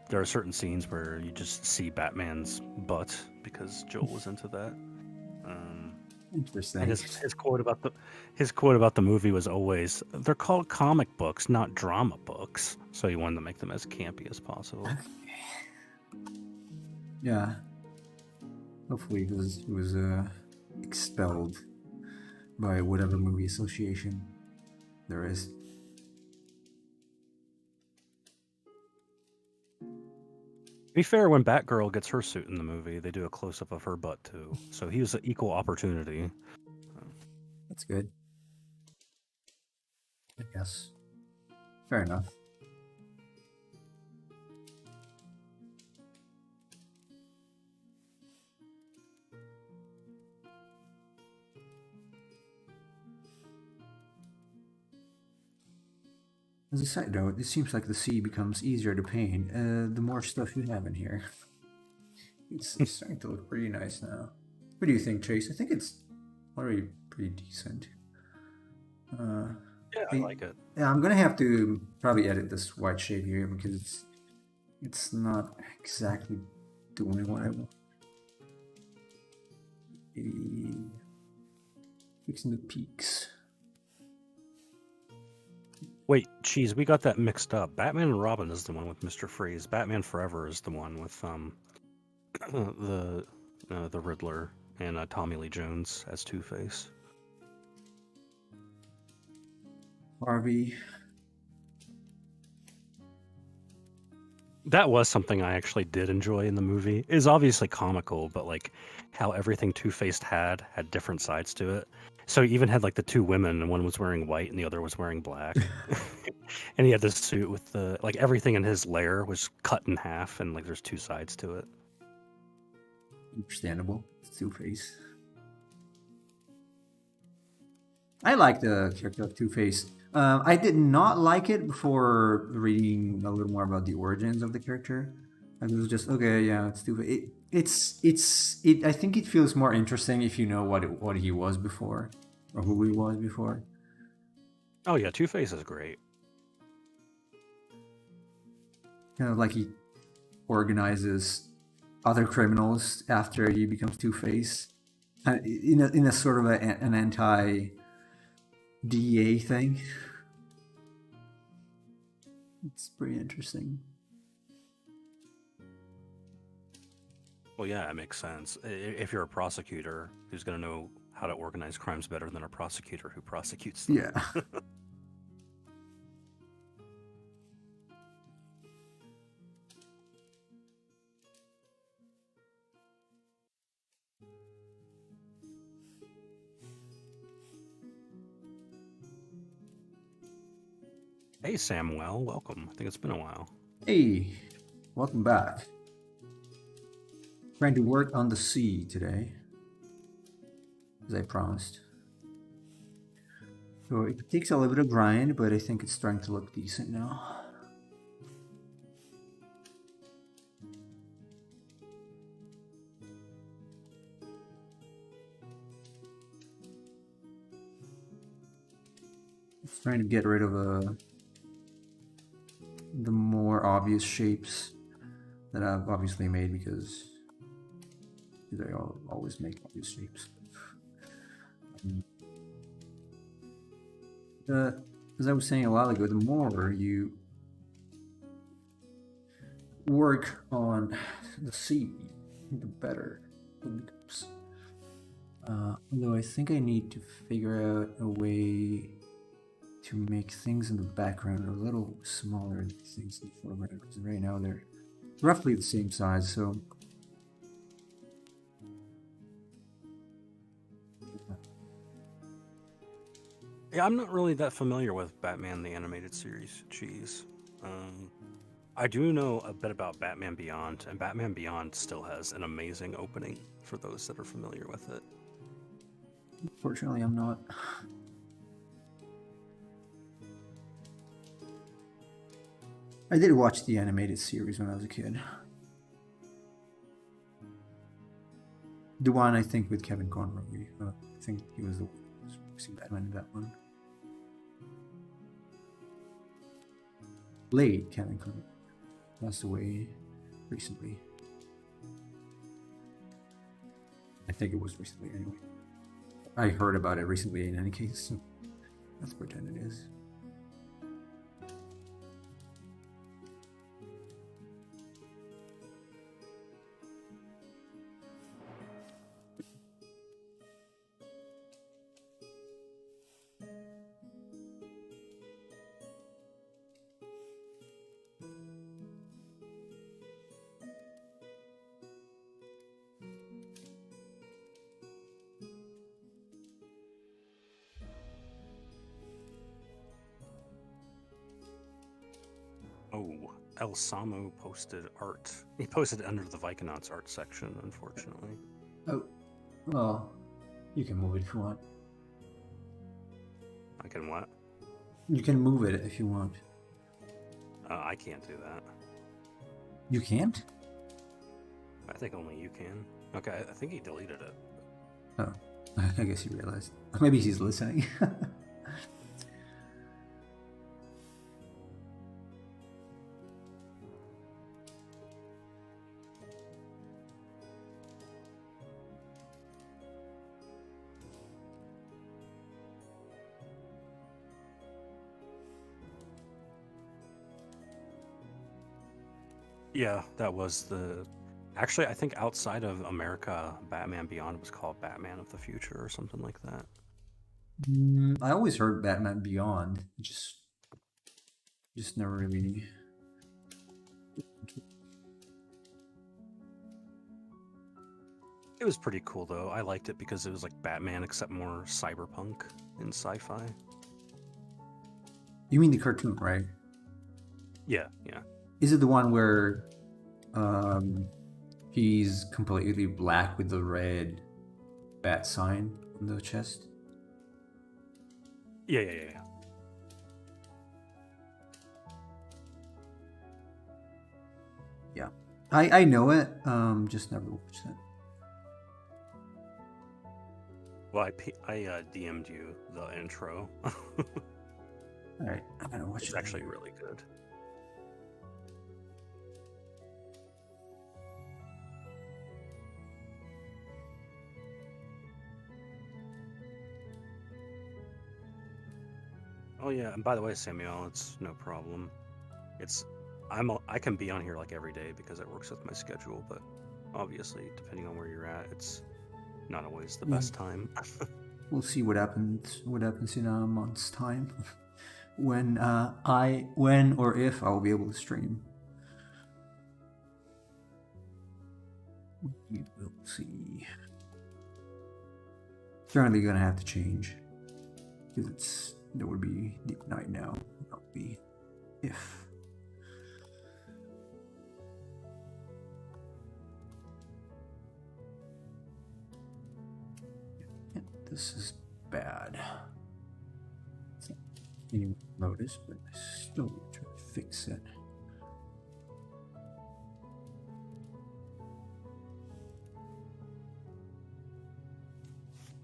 there are certain scenes where you just see Batman's butt because Joel was into that. Interesting. And his quote about the movie was always, "They're called comic books, not drama books." So he wanted to make them as campy as possible. Yeah. Hopefully, he was expelled by whatever movie association there is. To be fair, when Batgirl gets her suit in the movie, they do a close-up of her butt too. So he was an equal opportunity. That's good. I guess. Fair enough. As a side note, it seems like the sea becomes easier to paint the more stuff you have in here. It's starting to look pretty nice now. What do you think, Chase? I think it's already pretty decent. Yeah, I like it. Yeah, I'm gonna have to probably edit this white shade here because it's not exactly doing what I want. Maybe fixing the peaks. Wait, geez, we got that mixed up. Batman and Robin is the one with Mr. Freeze. Batman Forever is the one with the Riddler and Tommy Lee Jones as Two-Face. Harvey. That was something I actually did enjoy in the movie. It was obviously comical, but like how everything Two-Faced had different sides to it. So he even had like the two women, and one was wearing white and the other was wearing black. And he had this suit with the like everything in his lair was cut in half, and like there's two sides to it. Understandable. Two-Face. I like the character of Two-Face. I did not like it before reading a little more about the origins of the character. I was just okay, yeah, it's Two-Face. I think it feels more interesting if you know what he was before, or who he was before. Oh yeah, Two-Face is great. Kind of like he organizes other criminals after he becomes Two-Face, in a sort of an anti-DEA thing. It's pretty interesting. Well, yeah, it makes sense. If you're a prosecutor, who's going to know how to organize crimes better than a prosecutor who prosecutes them? Yeah. Hey, Samuel, welcome. I think it's been a while. Hey, welcome back. Trying to work on the sea today, as I promised. So it takes a little bit of grind, but I think it's starting to look decent now. Just trying to get rid of the more obvious shapes that I've obviously made because I always make obvious shapes. As I was saying a while ago, the more you work on the sea, the better it becomes. Although I think I need to figure out a way to make things in the background a little smaller than things in the foreground, because right now they're roughly the same size, so... Yeah, I'm not really that familiar with Batman the Animated Series. Jeez. I do know a bit about Batman Beyond, and Batman Beyond still has an amazing opening for those that are familiar with it. Unfortunately, I'm not. I did watch the animated series when I was a kid. The one, I think, with Kevin Conroy. I think he was the one who was voicing Batman in that one. Late Kevin Conroy passed away recently. I think it was recently anyway. I heard about it recently in any case, so let's pretend it is. Oh, El Samo posted art. He posted it under the Vikanauts art section, unfortunately. Oh, well, you can move it if you want. I can what? You can move it if you want. I can't do that. You can't? I think only you can. Okay, I think he deleted it. Oh, I guess he realized. Maybe he's listening. Yeah, that was the... Actually, I think outside of America, Batman Beyond was called Batman of the Future or something like that. I always heard Batman Beyond. Just never really... It was pretty cool, though. I liked it because it was like Batman, except more cyberpunk and sci-fi. You mean the cartoon, right? Yeah, yeah. Is it the one where he's completely black with the red bat sign on the chest? Yeah. Yeah. I know it, just never watched it. Well, I DM'd you the intro. Alright, I'm gonna watch it. It's actually really good. Oh yeah, and by the way, Samuel, it's no problem. I can be on here like every day because it works with my schedule, but obviously, depending on where you're at, it's not always the best time. We'll see what happens in a month's time. when or if I will be able to stream. We will see. Certainly gonna have to change. Because there would be deep night now. That would be if. Yeah, this is bad. Anyone notice, but I still try to fix it.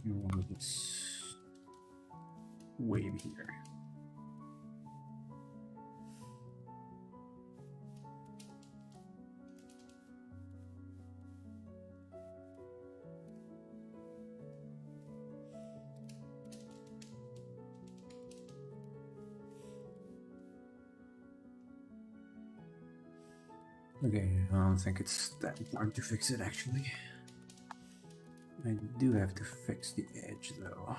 You want this wave here. Okay, I don't think it's that important to fix it actually. I do have to fix the edge though.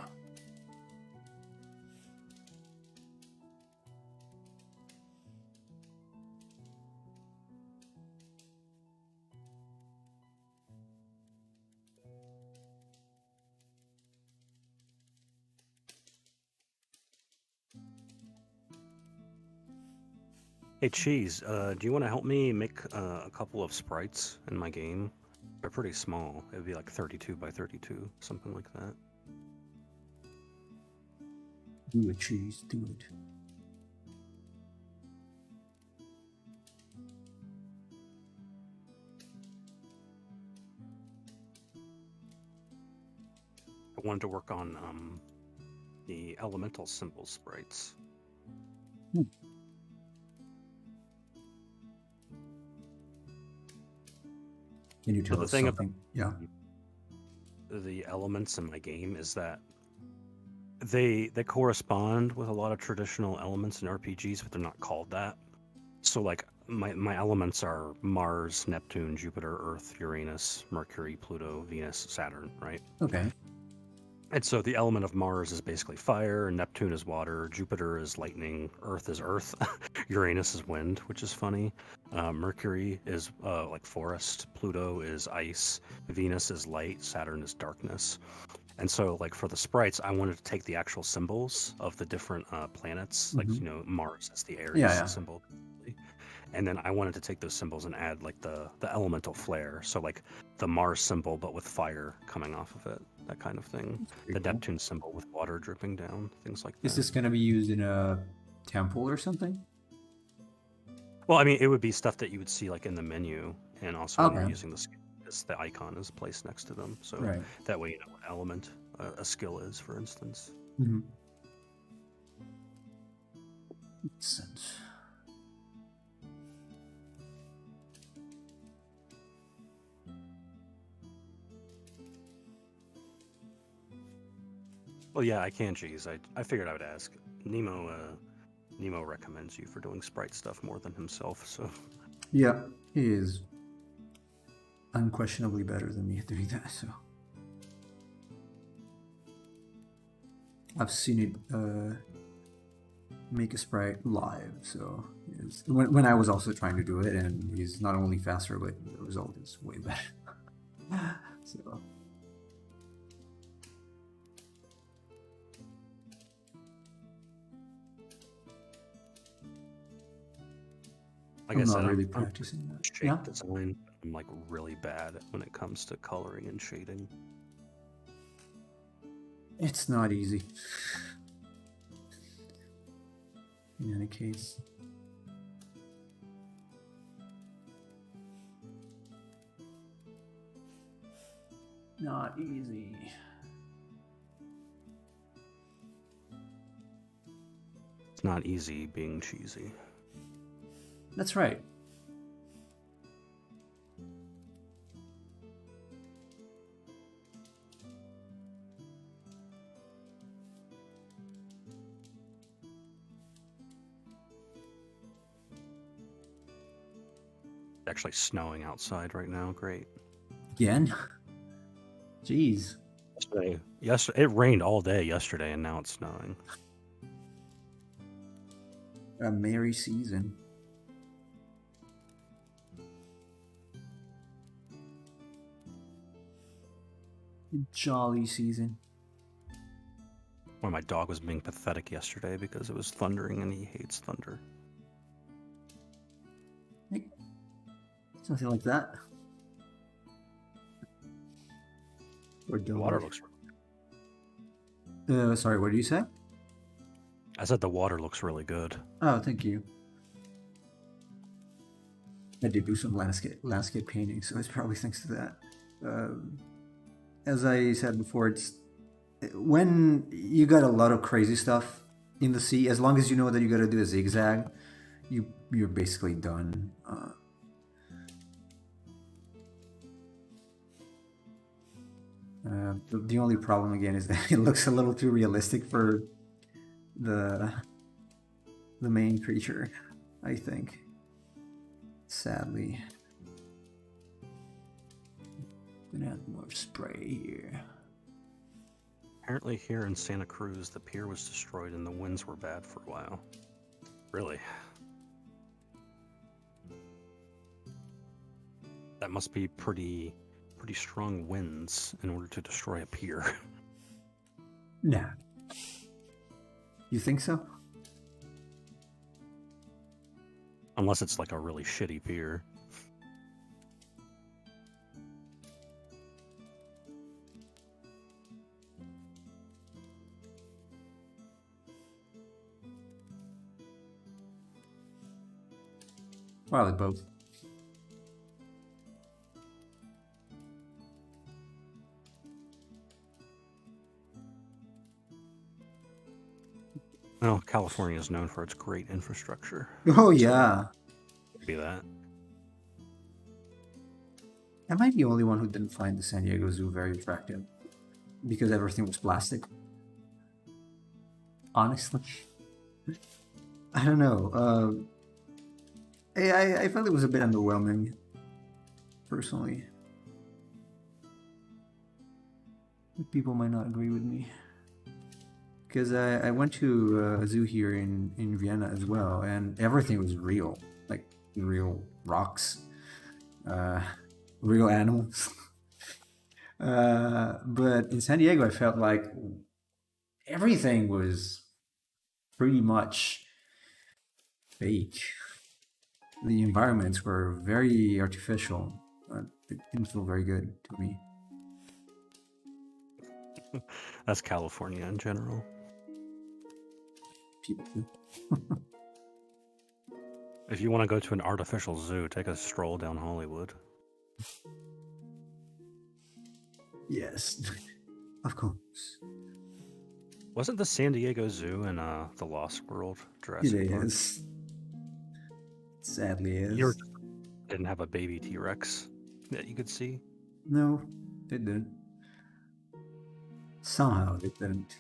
Hey, Cheese, do you want to help me make a couple of sprites in my game? They're pretty small. It would be like 32 by 32, something like that. Do it, Cheese, do it. I wanted to work on the elemental symbol sprites. Can you tell the us thing something? About the elements in my game is that they correspond with a lot of traditional elements in RPGs, but they're not called that. So like my elements are Mars, Neptune, Jupiter, Earth, Uranus, Mercury, Pluto, Venus, Saturn, right? Okay. And so the element of Mars is basically fire, Neptune is water, Jupiter is lightning, Earth is earth, Uranus is wind, which is funny. Mercury is like forest, Pluto is ice, Venus is light, Saturn is darkness. And so like for the sprites, I wanted to take the actual symbols of the different planets, like, you know, Mars is the Aries symbol. And then I wanted to take those symbols and add like the elemental flair. So like the Mars symbol, but with fire coming off of it, that kind of thing. The cool. Neptune symbol with water dripping down, things like that. Is this going to be used in a temple or something? Well, I mean, it would be stuff that you would see like in the menu, and also when you're using the skill, the icon is placed next to them. So that way you know what element a skill is, for instance. Mm-hmm. Makes sense. Well, yeah, I can, Cheese. I figured I would ask. Nemo recommends you for doing sprite stuff more than himself, so... Yeah, he is unquestionably better than me at doing that, so... I've seen it make a sprite live, so... When I was also trying to do it, and he's not only faster, but the result is way better. So... Like I said, not really practicing that. Shape design, I'm like really bad when it comes to coloring and shading. It's not easy. In any case. Not easy. It's not easy being cheesy. That's right. It's actually snowing outside right now. Great. Again? Jeez. Yesterday, it rained all day yesterday, and now it's snowing. A merry season. Jolly season. Well, my dog was being pathetic yesterday because it was thundering and he hates thunder. Something like that. Or the water looks... sorry, what did you say? I said the water looks really good. Oh, thank you. I did do some landscape painting, so it's probably thanks to that. As I said before, it's when you got a lot of crazy stuff in the sea, as long as you know that you got to do a zigzag, you're basically done. The only problem again is that it looks a little too realistic for the main creature, I think. Sadly. Gonna add more spray here. Apparently here in Santa Cruz, the pier was destroyed and the winds were bad for a while. Really? That must be pretty strong winds in order to destroy a pier. Nah. You think so? Unless it's like a really shitty pier. Probably both. Well, California is known for its great infrastructure. Oh yeah. Maybe that. Am I the only one who didn't find the San Diego Zoo very attractive? Because everything was plastic? Honestly. I don't know. I felt it was a bit underwhelming, personally. People might not agree with me. Because I went to a zoo here in Vienna as well, and everything was real. Like, real rocks. Real animals. But in San Diego, I felt like everything was pretty much fake. The environments were very artificial. It didn't feel very good to me. That's California in general. People too. If you want to go to an artificial zoo, take a stroll down Hollywood. Yes, of course. Wasn't the San Diego Zoo in the Lost World Jurassic It Park? is. Sadly, is. You didn't have a baby T-Rex that you could see? No, they didn't. Somehow they didn't.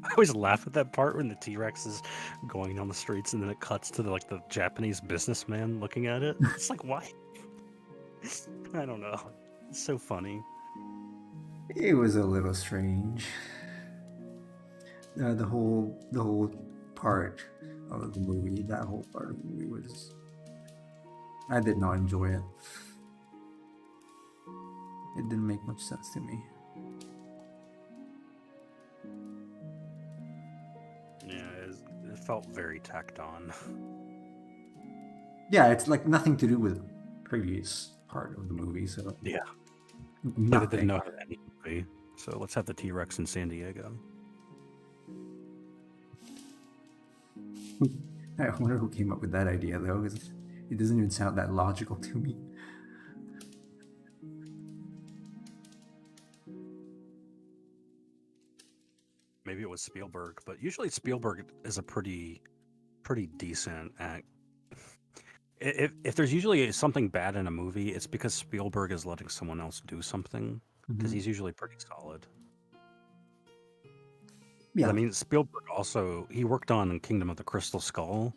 I always laugh at that part when the T-Rex is going down the streets and then it cuts to the Japanese businessman looking at it. It's like, why? I don't know. It's so funny. It was a little strange. The whole part of the movie, that whole part of the movie was... I did not enjoy it. It didn't make much sense to me. Yeah, it felt very tacked on. Yeah, it's like nothing to do with the previous part of the movie, so... Yeah. Nothing. They didn't know how to end the movie, so let's have the T-Rex in San Diego. I wonder who came up with that idea, though, because it doesn't even sound that logical to me. Maybe it was Spielberg, but usually Spielberg is a pretty decent act. If there's usually something bad in a movie, it's because Spielberg is letting someone else do something, because he's usually pretty solid. Yeah. I mean, Spielberg also, he worked on Kingdom of the Crystal Skull,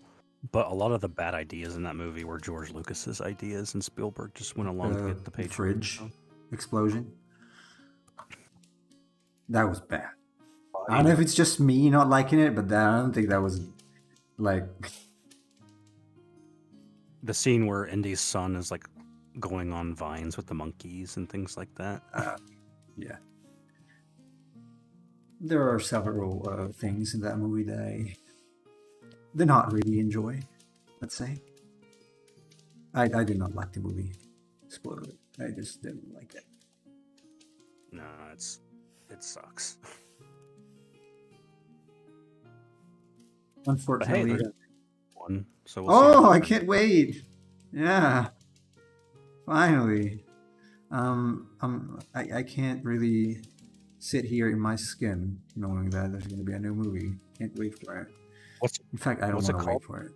but a lot of the bad ideas in that movie were George Lucas's ideas, and Spielberg just went along to get the page. Fridge explosion. That was bad. I don't know if it's just me not liking it, but I don't think that was like... The scene where Indy's son is like going on vines with the monkeys and things like that. Yeah. There are several things in that movie that I did not really enjoy, let's say. I did not like the movie. Spoiler. I just didn't like it. No, it sucks. Unfortunately. Hey, one. So we'll I can't wait. Yeah. Finally. I can't really sit here in my skin knowing that there's going to be a new movie. Can't wait for it. In fact, I don't want to wait for it.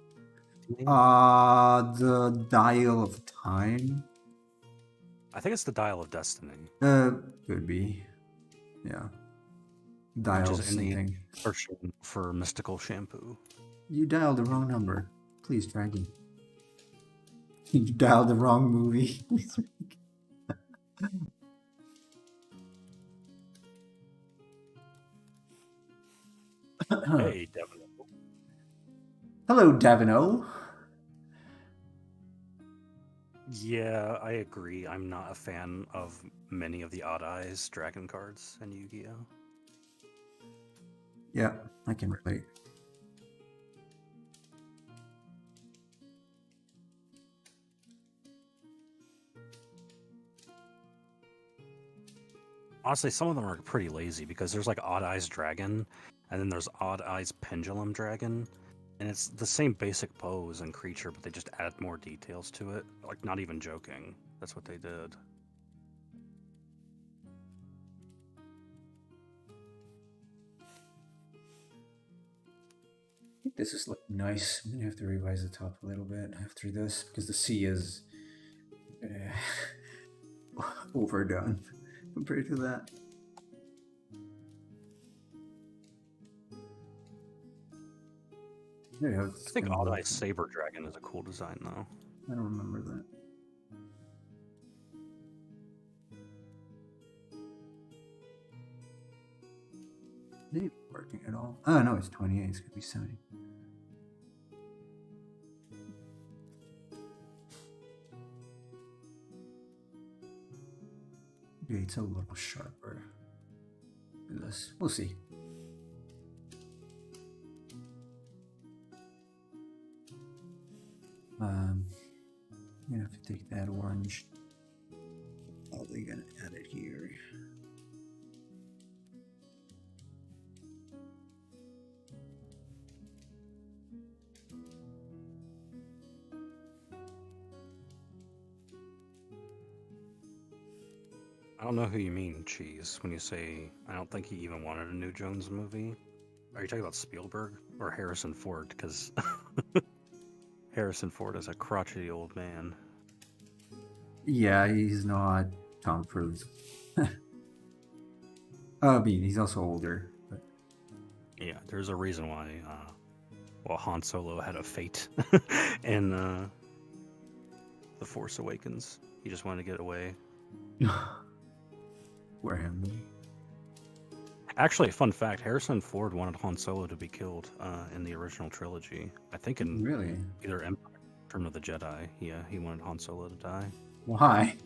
The Dial of Time. I think it's the Dial of Destiny. Could be. Yeah. Which Dial is in the something. searching for mystical shampoo. You dialed the wrong number. Please, Dragon. You dialed the wrong movie. Hey, Devin. Hello, Davino. Yeah, I agree. I'm not a fan of many of the Odd Eyes Dragon cards in Yu-Gi-Oh! Yeah, I can relate. Honestly, some of them are pretty lazy because there's like Odd Eyes Dragon, and then there's Odd Eyes Pendulum Dragon, and it's the same basic pose and creature, but they just add more details to it. Like, not even joking. That's what they did. I think this is looking nice. I'm gonna have to revise the top a little bit after this because the C is overdone compared to that. Yeah, I think Odd Eyes Saber Dragon is a cool design, though. I don't remember that. Is it working at all? Oh no, it's 28. It's gonna be 70. Maybe it's a little sharper. This, we'll see. I'm gonna have to take that orange. Probably gonna add it here. I don't know who you mean, Cheese, when you say I don't think he even wanted a new Jones movie. Are you talking about Spielberg or Harrison Ford? Because Harrison Ford is a crotchety old man. Yeah, he's not Tom Cruise. I mean, he's also older. But... Yeah, there's a reason why. Well, Han Solo had a fate in The Force Awakens. He just wanted to get away. Where him? Actually, fun fact: Harrison Ford wanted Han Solo to be killed in the original trilogy. I think in Really? either Empire or Return of the Jedi. Yeah, he wanted Han Solo to die. Why?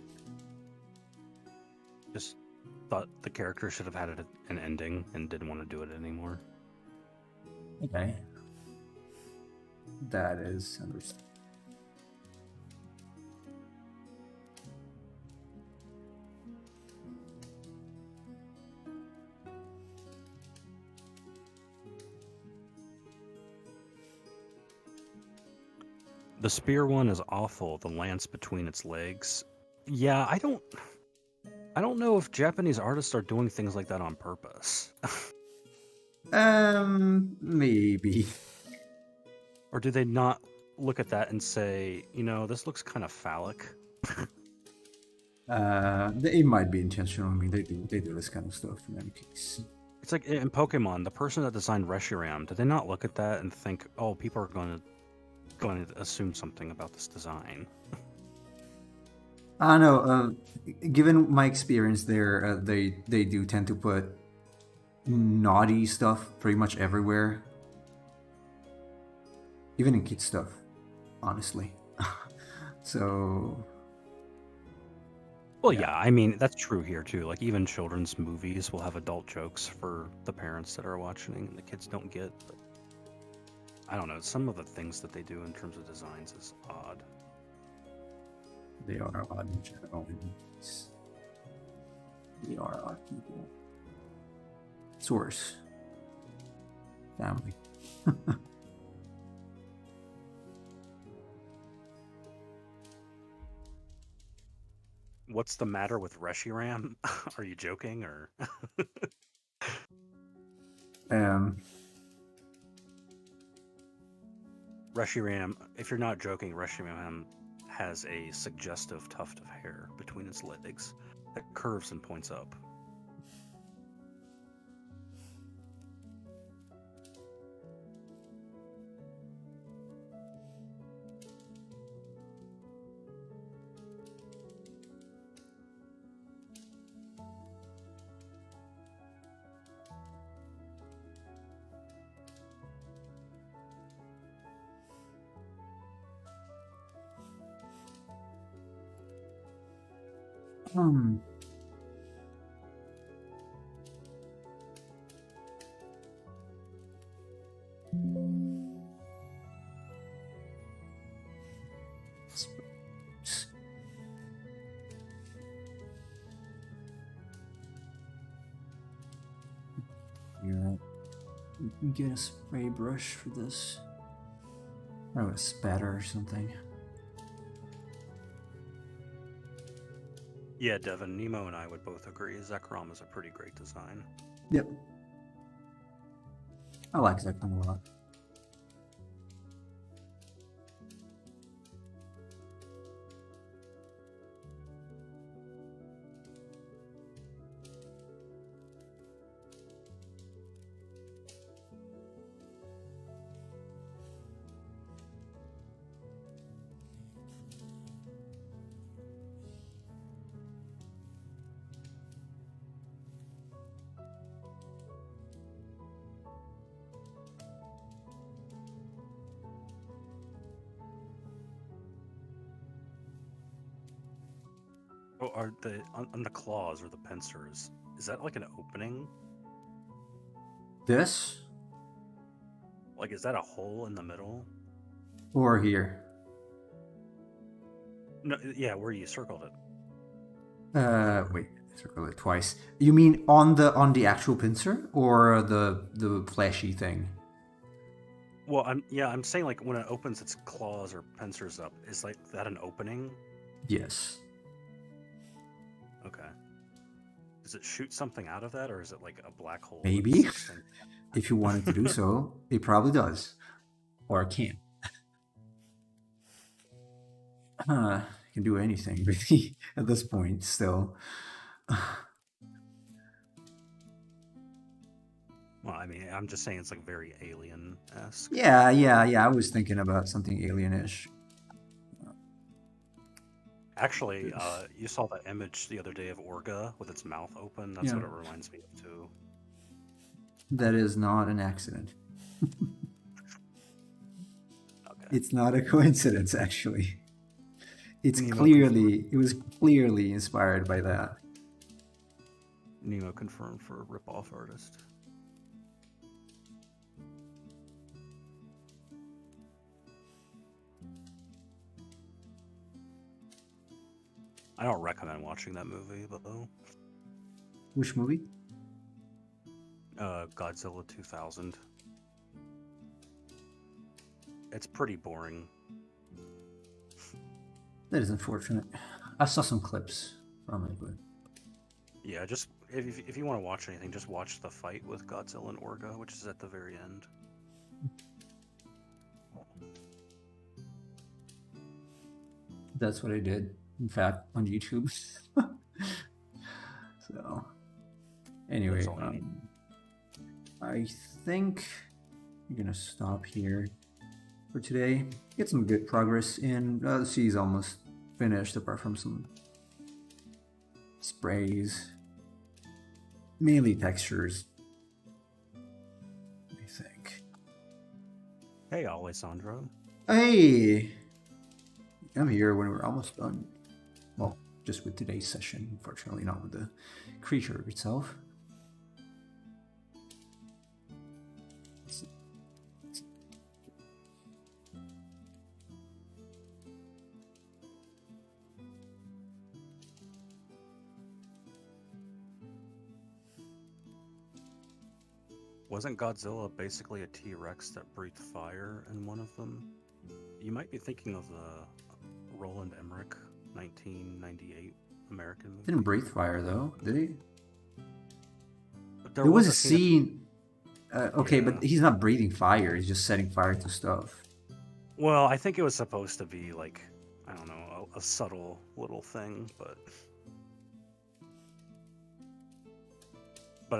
Just thought the character should have had an ending and didn't want to do it anymore. Okay. That is understandable. The spear one is awful. The lance between its legs. Yeah, I don't know if Japanese artists are doing things like that on purpose. Maybe. Or do they not look at that and say, this looks kind of phallic? It might be intentional. I mean, they do this kind of stuff in any case. It's like in Pokemon, the person that designed Reshiram, did they not look at that and think, oh, people are going to assume something about this design? I don't know. Given my experience there, they do tend to put naughty stuff pretty much everywhere, even in kids stuff. Honestly, so. Well, yeah, I mean that's true here too. Like even children's movies will have adult jokes for the parents that are watching, and the kids don't get. But I don't know. Some of the things that they do in terms of designs is odd. They are odd in general. They are odd people. Source. Family. What's the matter with Reshiram? Are you joking or? Reshiram, if you're not joking, Reshiram has a suggestive tuft of hair between its legs that curves and points up. Hmm. Yeah, you can get a spray brush for this. Or a spatter or something. Yeah, Devin, Nemo and I would both agree Zekrom is a pretty great design. Yep. I like Zekrom a lot. Oh, are the on the claws or the pincers? Is that like an opening? This? Like, is that a hole in the middle? Or here? No, yeah, where you circled it. Wait, circle it twice. You mean on the actual pincer or the fleshy thing? Well, I'm saying like when it opens its claws or pincers up, is like that an opening? Yes. Okay. Does it shoot something out of that, or is it like a black hole? Maybe. If you wanted to do so, it probably does. Or it can. It can do anything, really, at this point, still. Well, I mean, I'm just saying it's like very alien-esque. Yeah. I was thinking about something alienish. Actually, you saw that image the other day of Orga with its mouth open. That's what it reminds me of too. That is not an accident. Okay. It's not a coincidence, actually. It was clearly inspired by that. Nemo confirmed for rip-off artist. I don't recommend watching that movie, though. Which movie? Godzilla 2000. It's pretty boring. That is unfortunate. I saw some clips from it, but Yeah, just if you want to watch anything, just watch the fight with Godzilla and Orga, which is at the very end. that's what I did, in fact, on YouTube. So, anyway, I think I'm gonna stop here for today. Get some good progress in. The sea's almost finished, apart from some sprays, mainly textures, I think. Hey, Alessandro. Hey, I'm here when we're almost done. Well, just with today's session, unfortunately, not with the creature itself. Wasn't Godzilla basically a T-Rex that breathed fire in one of them? You might be thinking of the Roland Emmerich 1998 American movie. Didn't breathe fire though, did he? But There was a scene. Okay, yeah. But he's not breathing fire. He's just setting fire to stuff. Well, I think it was supposed to be like, I don't know, a subtle little thing, but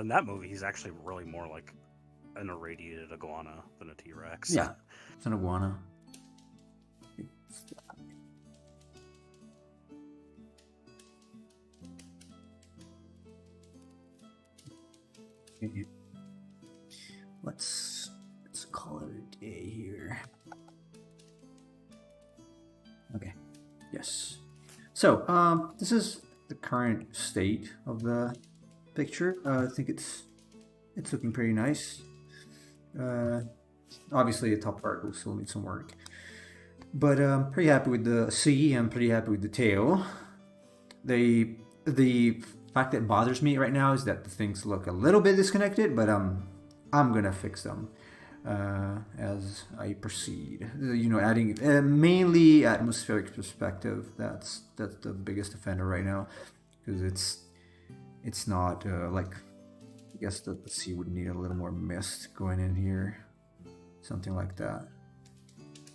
in that movie, he's actually really more like an irradiated iguana than a T-Rex. Yeah, it's an iguana. Let's call it a day here. Okay. Yes. So this is the current state of the picture. I think it's looking pretty nice. Obviously, the top part will still need some work, but I'm pretty happy with the C. I'm pretty happy with the tail. The fact that bothers me right now is that the things look a little bit disconnected, but I'm gonna fix them as I proceed. You know, adding mainly atmospheric perspective. That's the biggest offender right now, because it's not like, I guess the sea would need a little more mist going in here, something like that.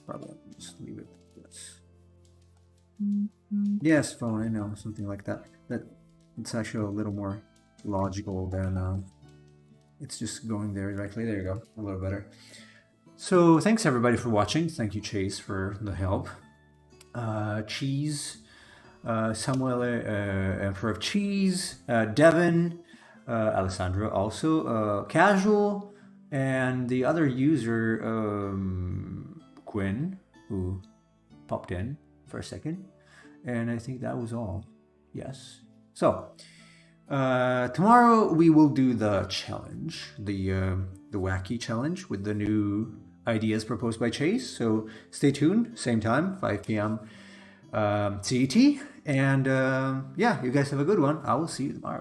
Probably just leave it like this. Yes, phone, I know, something like that. That it's actually a little more logical than it's just going there directly. There you go, a little better. So thanks everybody for watching. Thank you, Chase, for the help. Cheese, Samuel, Emperor of Cheese, Devin, Alessandro also, Casual, and the other user, Quinn, who popped in for a second. And I think that was all. Yes. So tomorrow we will do the challenge, the wacky challenge with the new ideas proposed by Chase. So stay tuned, same time, 5 p.m. CET. And yeah, you guys have a good one. I will see you tomorrow.